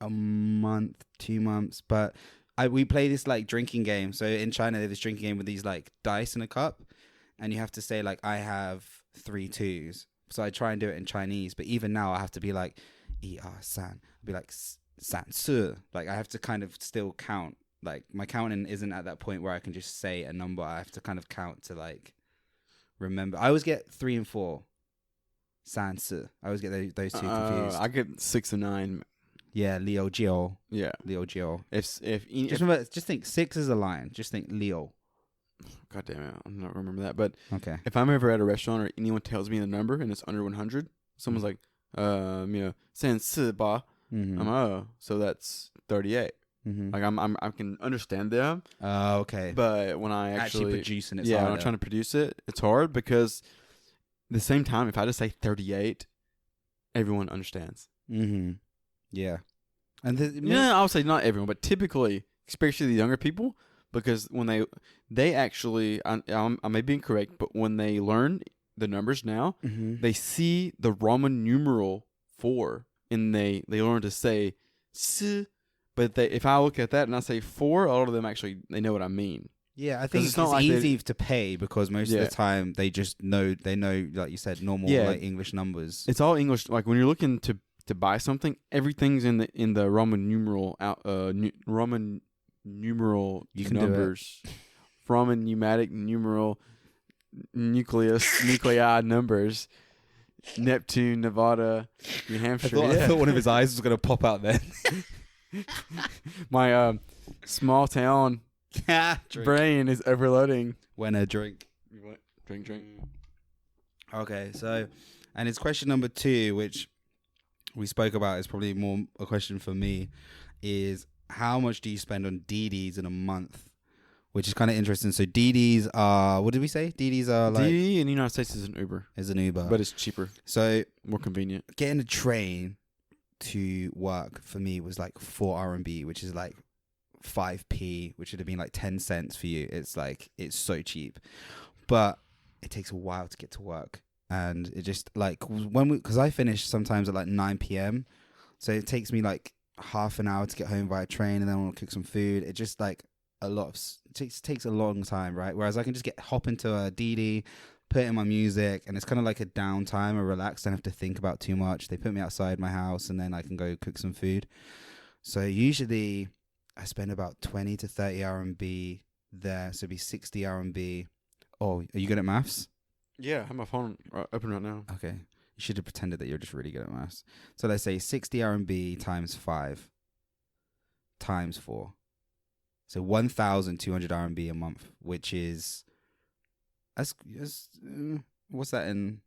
a month, 2 months. But we play this like drinking game. So in China, they have this drinking game with these like dice in a cup, and you have to say like I have 3 2s. So I try and do it in Chinese, but even now I have to be like, 1, 2, 3. I'll be like 3, 4. Like I have to kind of still count. Like my counting isn't at that point where I can just say a number. I have to kind of count to like remember. I always get 3 and 4. 3, 4. I always get those 2 confused. I get 6 and 9. Yeah, Leo Gio. Yeah, Leo Gio. If remember, just think 6 is a lion. Just think Leo. God damn it, I'm not remember that. But okay, if I'm ever at a restaurant or anyone tells me the number and it's under 100, someone's like, 34 ba. I'm so that's 38. Like I can understand them. Oh, okay. But when I actually producing it, when I'm trying to produce it, it's hard because at the same time, if I just say 38, everyone understands. Yeah, and I'll say not everyone, but typically, especially the younger people, because when they actually, I may be incorrect, but when they learn the numbers now, they see the Roman numeral 4, and they learn to say si. But if I look at that and I say 4, a lot of them actually they know what I mean. Yeah, I think it's like easy to pay because most of the time they just know like you said normal like English numbers. It's all English. Like when you're looking to buy something, everything's in the Roman numeral Roman numeral numbers. Roman pneumatic numeral nuclei numbers. Neptune, Nevada, New Hampshire. I thought one of his eyes was going to pop out then. My small town brain is overloading. When a drink. Drink. Okay, so, and it's question number 2, which we spoke about. Is probably more a question for me. Is how much do you spend on DDs in a month? Which is kind of interesting. So DDs are, what did we say? DDs are like DD in the United States is an Uber, but it's cheaper, so more convenient. getting a train to work for me was like 4 RMB, which is like 5p, which would have been like 10 cents for you. It's like, it's so cheap, but it takes a while to get to work. And it just like because I finish sometimes at like 9 p.m. So it takes me like half an hour to get home via train, and then I want to cook some food. It just like takes a long time, right? Whereas I can just hop into a DD, put in my music, and it's kind of like a downtime, a relax. Don't have to think about too much. They put me outside my house, and then I can go cook some food. So usually I spend about 20 to 30 RMB there. So it'd be 60 RMB. Oh, are you good at maths? Yeah, I have my phone open right now. Okay. You should have pretended that you're just really good at maths. So let's say 60 RMB times 5 times 4. So 1,200 RMB a month, which is what's that in?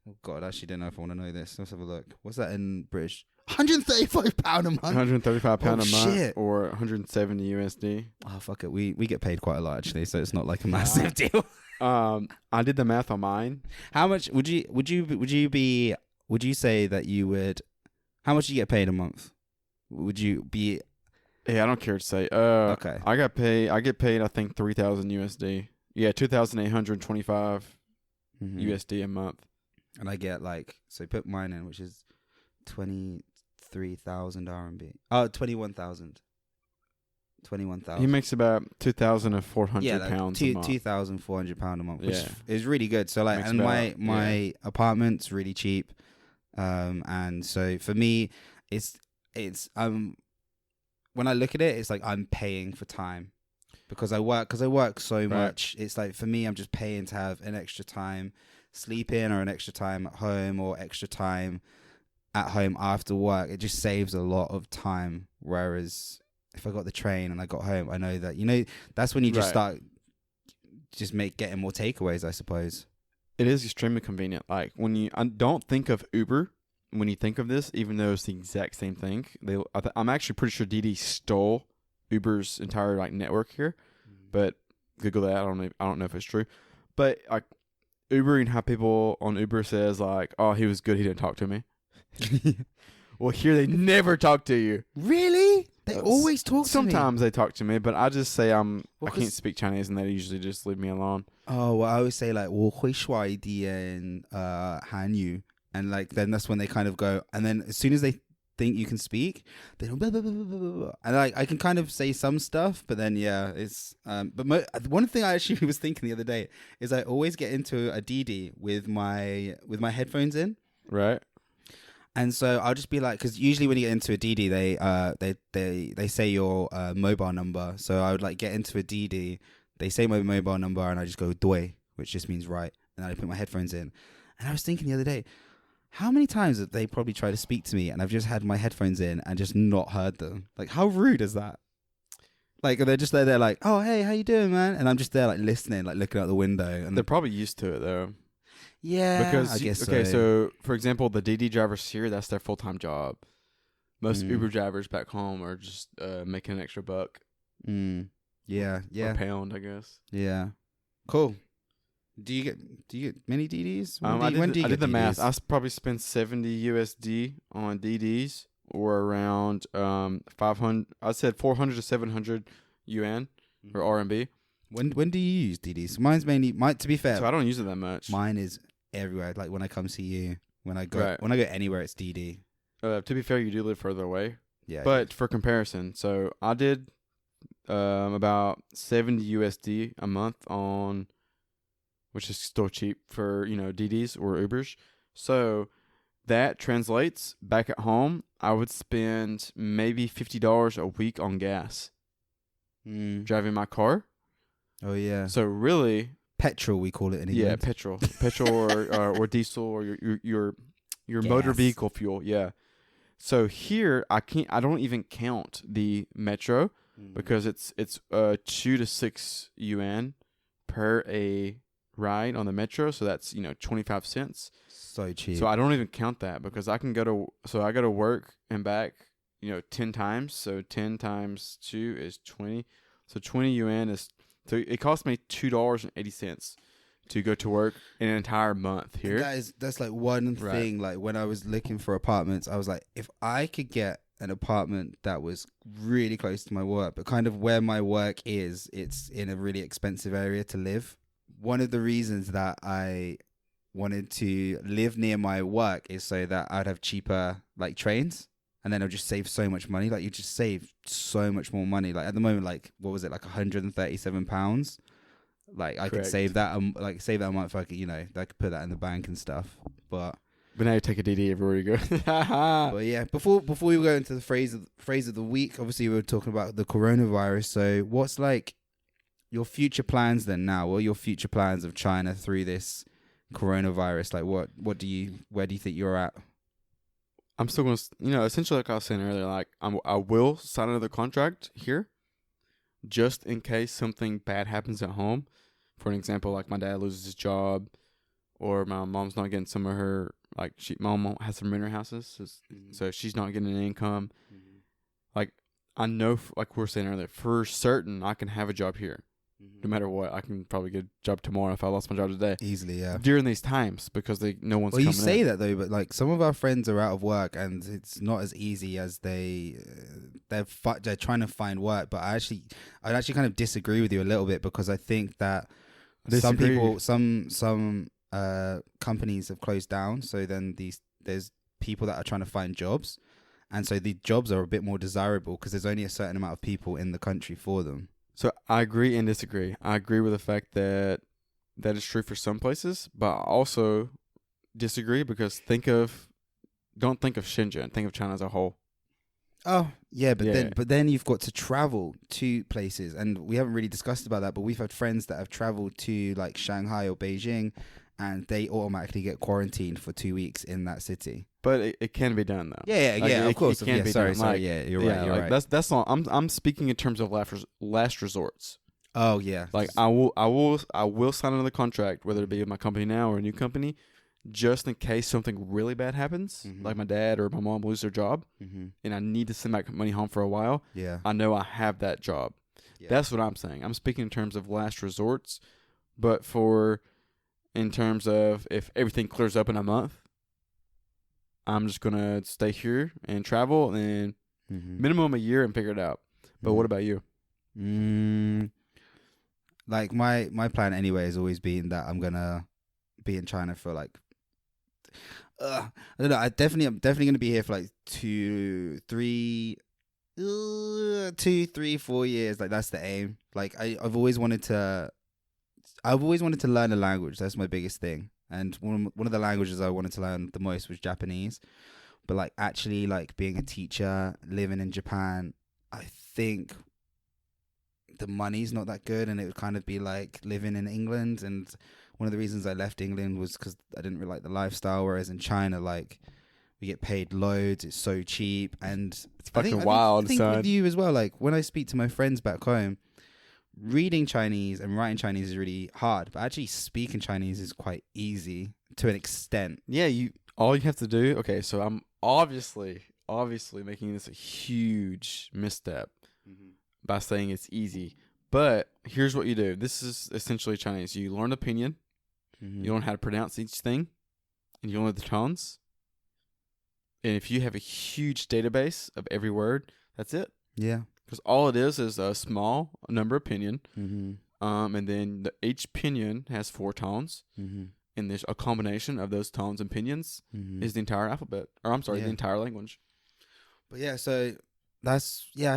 Oh God, I actually don't know if I want to know this. Let's have a look. What's that in British? £135 a month. £135 a month, shit. or 170 USD. Oh fuck it, we get paid quite a lot actually, so it's not like a massive deal. I did the math on mine. How much would you say that you would? How much do you get paid a month? Would you be? Yeah, I don't care to say. Okay. I get paid. I think 3,000 USD. Yeah, 2,825 USD a month. And I get like, so put mine in, which is 23,000 RMB. Oh, 21,000. 21,000. He makes about 2,400 pounds a month. £2,400 a month, which Yeah. is really good. So like, Makes and about- my apartment's really cheap, and so for me, it's when I look at it, it's like I'm paying for time because I work so much. It's like for me, I'm just paying to have an extra time sleep in, or an extra time at home, or extra time at home after work. It just saves a lot of time. Whereas if I got the train and I got home, I know that, that's when you just start getting more takeaways, I suppose. It is extremely convenient. Like I don't think of Uber when you think of this, even though it's the exact same thing. I'm actually pretty sure Didi stole Uber's entire like network here, but Google that. I don't know if it's true, but like Uber, and how people on Uber says like, "Oh, he was good. He didn't talk to me." Well, here they never talk to you. Really? They always talk to me. Sometimes they talk to me, but I just say I can't speak Chinese, and they usually just leave me alone. Oh, well, I always say like 我会说一点韩语, and like then that's when they kind of go, and then as soon as they think you can speak, they go blah, blah, blah, blah, blah, blah. And like I can kind of say some stuff, but then it's but one thing I actually was thinking the other day is I always get into a DD with my headphones in. Right. And so I'll just be like, because usually when you get into a DD, they say your mobile number. So I would like get into a DD, they say my mobile number, and I just go doi, which just means right. And I put my headphones in. And I was thinking the other day, how many times have they probably tried to speak to me and I've just had my headphones in and just not heard them? Like, how rude is that? Like, they're just there like, oh, hey, how you doing, man? And I'm just there like listening, like looking out the window. And they're probably used to it though. Yeah, because I guess so for example, the DD drivers here, that's their full-time job. Most Uber drivers back home are just making an extra buck. Yeah. Or pound, I guess. Yeah. Cool. Do you get many DDs? I did the math. I probably spent 70 USD on DDs, or around 500. I said 400 to 700 yuan or RMB. When do you use DDs? Mine's mainly to be fair. So I don't use it that much. Mine is everywhere. Like when I come see you, when I go anywhere, it's DD. To be fair, you do live further away. Yeah. But for comparison, so I did about 70 USD a month on, which is still cheap for DDs or Ubers. So that translates back at home. I would spend maybe $50 a week on gas driving my car. Oh yeah. So really, petrol we call it in England. Yeah, petrol or diesel or your motor vehicle fuel. Yeah. So here I don't even count the metro because it's 2 to 6 yuan per a ride on the metro, so that's 25 cents. So cheap. So I don't even count that because I go to work and back 10 times. So 10 times 2 is 20. So 20 yuan is, so it cost me $2.80 to go to work an entire month here. That's like one Right. thing. Like when I was looking for apartments, I was like, if I could get an apartment that was really close to my work, but kind of where my work is, it's in a really expensive area to live. One of the reasons that I wanted to live near my work is so that I'd have cheaper like trains, and then I'll just save so much money. Like you just save so much more money. Like at the moment, like what was it, like £137? Like I could Correct. save that, save that a month. I could, I could put that in the bank and stuff. But now you take a DD everywhere you go. but yeah, before we go into the phrase of the week, obviously we were talking about the coronavirus. So what's like your future plans then now? What are your future plans of China through this coronavirus? Like where do you think you're at? I'm still going to, essentially like I was saying earlier, like I will sign another contract here just in case something bad happens at home. For an example, like my dad loses his job or my mom's not getting some of her, like my mom has some renter houses. So she's not getting an income. Mm-hmm. Like I know, like we were saying earlier, for certain I can have a job here. No matter what, I can probably get a job tomorrow if I lost my job today. Easily, yeah. During these times, because no one's coming in. Well, you say that though, but like some of our friends are out of work, and it's not as easy as they're trying to find work. But I actually kind of disagree with you a little bit, because I think that some people, some companies have closed down. So then there's people that are trying to find jobs, and so the jobs are a bit more desirable because there's only a certain amount of people in the country for them. So I agree and disagree. I agree with the fact that is true for some places, but I also disagree because don't think of Shenzhen, think of China as a whole. Oh, yeah, but Yeah. then you've got to travel to places, and we haven't really discussed about that, but we've had friends that have traveled to like Shanghai or Beijing, and they automatically get quarantined for 2 weeks in that city. But it can be done though. Yeah, Like, of course. It can be sorry, done. Like, yeah, you're right. That's all. I'm speaking in terms of last resorts. Oh yeah. Like I will sign another contract, whether it be with my company now or a new company, just in case something really bad happens, like my dad or my mom lose their job, and I need to send back money home for a while. Yeah. I know I have that job. Yeah. That's what I'm saying. I'm speaking in terms of last resorts, but in terms of if everything clears up in a month, I'm just gonna stay here and travel and minimum a year and figure it out. But what about you? Like my plan anyway has always been that I'm gonna be in China for like I don't know. I'm definitely gonna be here for like 2, 3, 4 years. Like that's the aim. Like I've always wanted to learn a language. That's my biggest thing. And one of the languages I wanted to learn the most was Japanese. But like actually like being a teacher, living in Japan, I think the money's not that good, and it would kind of be like living in England. And one of the reasons I left England was because I didn't really like the lifestyle. Whereas in China, like we get paid loads, it's so cheap, and It's fucking wild, I think son. with you as well. Like when I speak to my friends back home, reading Chinese and writing Chinese is really hard, but actually speaking Chinese is quite easy to an extent. Yeah, all you have to do. Okay, so I'm obviously making this a huge misstep by saying it's easy. But here's what you do. This is essentially Chinese. You learn the pinyin, you learn how to pronounce each thing, and you learn the tones. And if you have a huge database of every word, that's it. Yeah. Because all it is a small number of pinyin. And then each pinyin has 4 tones. And there's a combination of those tones and pinions is the entire alphabet. Or I'm sorry, the entire language. But yeah, so I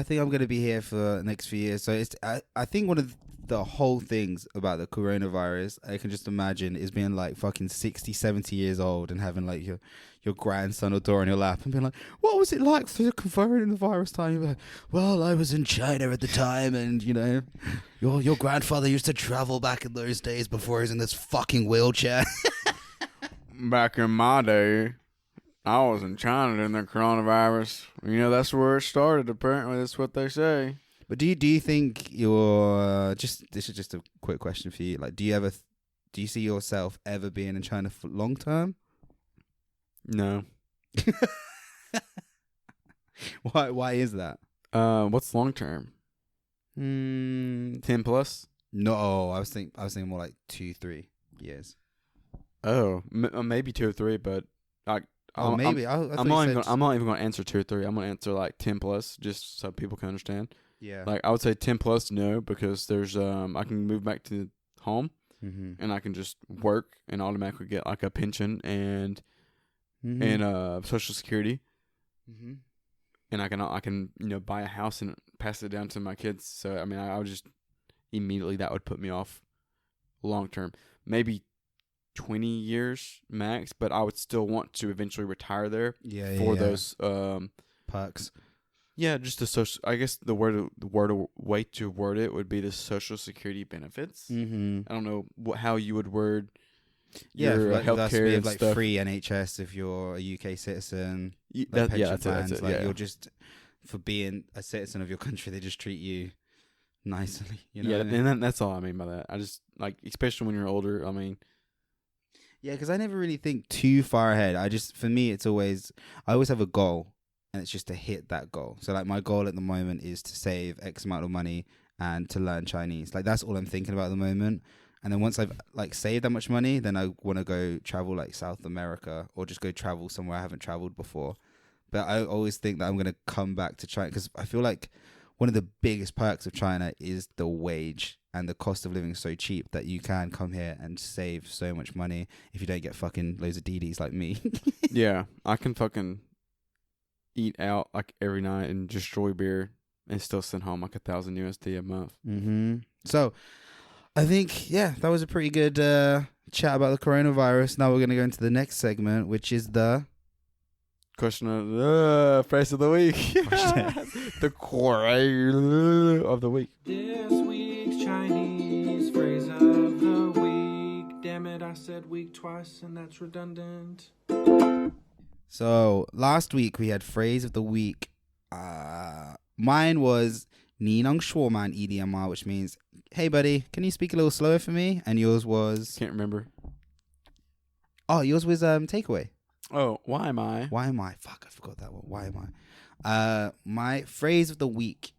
think I'm going to be here for the next few years. So I think one of the whole things about the coronavirus, I can just imagine, is being like fucking 60, 70 years old and having like your grandson or daughter on your lap and being like, what was it like through the coronavirus time? You're like, well, I was in China at the time, and your grandfather used to travel back in those days before he was in this fucking wheelchair. Back in my day, I was in China during the coronavirus. That's where it started, apparently. That's what they say. But do you think you're this is just a quick question for you. Like, do you ever do you see yourself ever being in China for long term? No. Why is that? What's long term? 10 plus? No, I was thinking more like 2-3 years. Oh, maybe 2 or 3, but like. Oh, maybe. I'm not even going to answer 2 or 3. I'm going to answer like 10 plus, just so people can understand. Yeah. Like I would say 10 plus, no, because there's I can move back to home, and I can just work and automatically get like a pension and Social Security, and I can buy a house and pass it down to my kids. So I mean, I would just immediately, that would put me off long term. Maybe 20 years max, but I would still want to eventually retire there for those perks. Yeah, just the social. I guess the way to word it would be the Social Security benefits. I don't know how you would word your like healthcare and like stuff. Free NHS if you're a UK citizen. That's Plans, it. Like you're just, for being a citizen of your country, they just treat you nicely. You know. And that's all I mean by that. I just like, especially when you're older. I mean. Yeah, because I never really think too far ahead. For me, I always have a goal, and it's just to hit that goal. So like my goal at the moment is to save X amount of money and to learn Chinese. Like that's all I'm thinking about at the moment. And then once I've like saved that much money, then I want to go travel like South America or just go travel somewhere I haven't traveled before. But I always think that I'm going to come back to China because I feel like one of the biggest perks of China is the wage and the cost of living is so cheap that you can come here and save so much money if you don't get fucking loads of DDs like me. Yeah, I can fucking eat out like every night and destroy beer and still send home like $1,000 a month. So I think, that was a pretty good chat about the coronavirus. Now we're going to go into the next segment, which is the question of phrase of the week. The quarter of the week. This week's Chinese phrase of the week. Damn it, I said week twice and that's redundant. So last week we had phrase of the week. Mine was 你能说慢一点吗, which means, hey buddy, can you speak a little slower for me? And yours was, can't remember. Oh, yours was takeaway. Oh, why am I? Fuck, I forgot that one. Why am I? My phrase of the week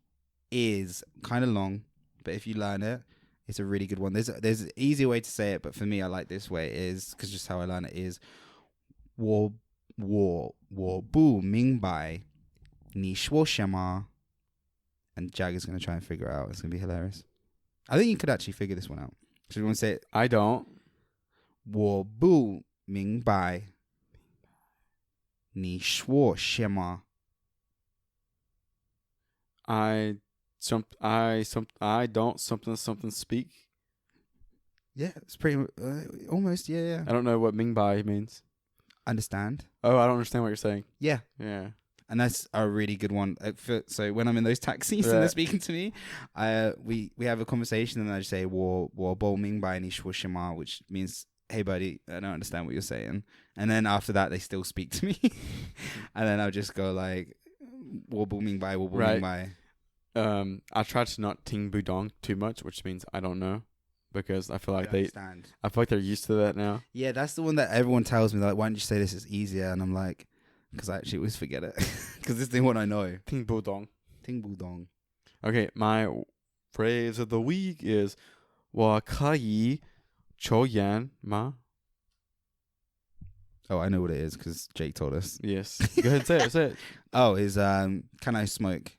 is kind of long, but if you learn it, it's a really good one. There's an easier way to say it, but for me, I like this way. Is because just how I learn it is, 我不明白你说什么. And Jag is going to try and figure it out. It's going to be hilarious. I think you could actually figure this one out. So you want to say it? I don't. 我不明白你说什么. I don't something speak. Yeah, it's pretty almost. Yeah. I don't know what Ming Bai means. Understand? Oh, I don't understand what you're saying. Yeah. And that's a really good one. So when I'm in those taxis and they're speaking to me, we have a conversation and I just say 我不明白你说什么, which means, hey buddy, I don't understand what you're saying. And then after that they still speak to me. And then I'll just go like 我不明白. I try to not ting budong too much, which means I don't know, because I feel like they're used to that now. Yeah, that's the one that everyone tells me, like, why don't you say this is easier? And I'm like, because I actually always forget it. Because this is the one I know. Ting budong. Okay, my phrase of the week is 我可以抽烟吗? Oh, I know what it is because Jake told us. Yes. Go ahead, say it. Oh, is can I smoke?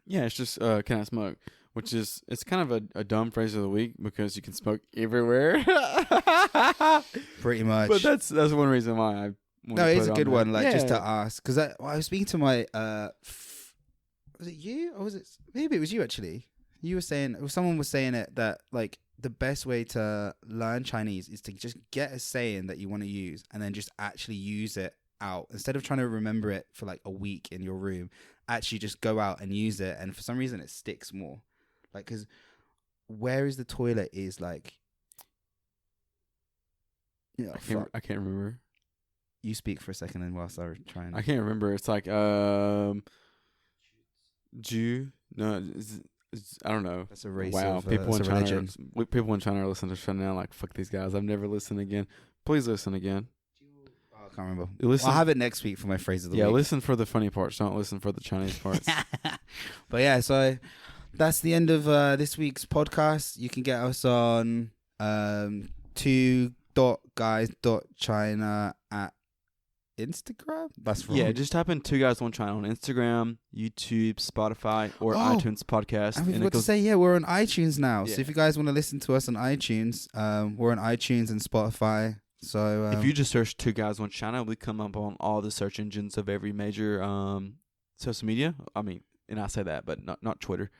Yeah, it's just can I smoke? Which is, it's kind of a dumb phrase of the week because you can smoke everywhere. Pretty much. But that's one reason why I. No, it's a good one. Like just to ask, because I was speaking to my was it you or was it maybe it was you actually? You were saying, or someone was saying it, that like the best way to learn Chinese is to just get a saying that you want to use and then just actually use it out instead of trying to remember it for like a week in your room. Actually, just go out and use it, and for some reason, it sticks more. Like, because where is the toilet is like. Yeah, I can't remember. You speak for a second, and whilst I was trying. I can't remember. It's like I don't know. That's a race. Wow, of, people in that's a China, religion. people in China are listening to Chanel like, fuck these guys. I've never listened again. Please listen again. Oh, I can't remember. Listen, I'll have it next week for my phrase of the week. listen for the funny parts. Don't listen for the Chinese parts. But yeah, so that's the end of this week's podcast. You can get us on 2.guys.china at Instagram. That's wrong. Yeah, just type in 2 Guys 1 China on Instagram, YouTube, Spotify, or iTunes podcast. And we and forgot to say, yeah, we're on iTunes now. Yeah. So if you guys want to listen to us on iTunes, we're on iTunes and Spotify. So if you just search 2 Guys 1 China, we come up on all the search engines of every major social media. I mean, and I say that, but not Twitter.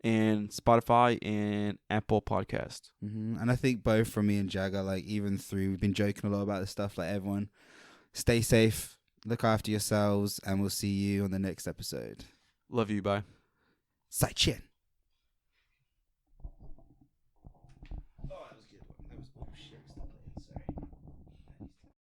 And Spotify and Apple Podcast. And I think both from me and Jagger, like even through, we've been joking a lot about this stuff. Like everyone, stay safe, look after yourselves, and we'll see you on the next episode. Love you. Bye. 再见。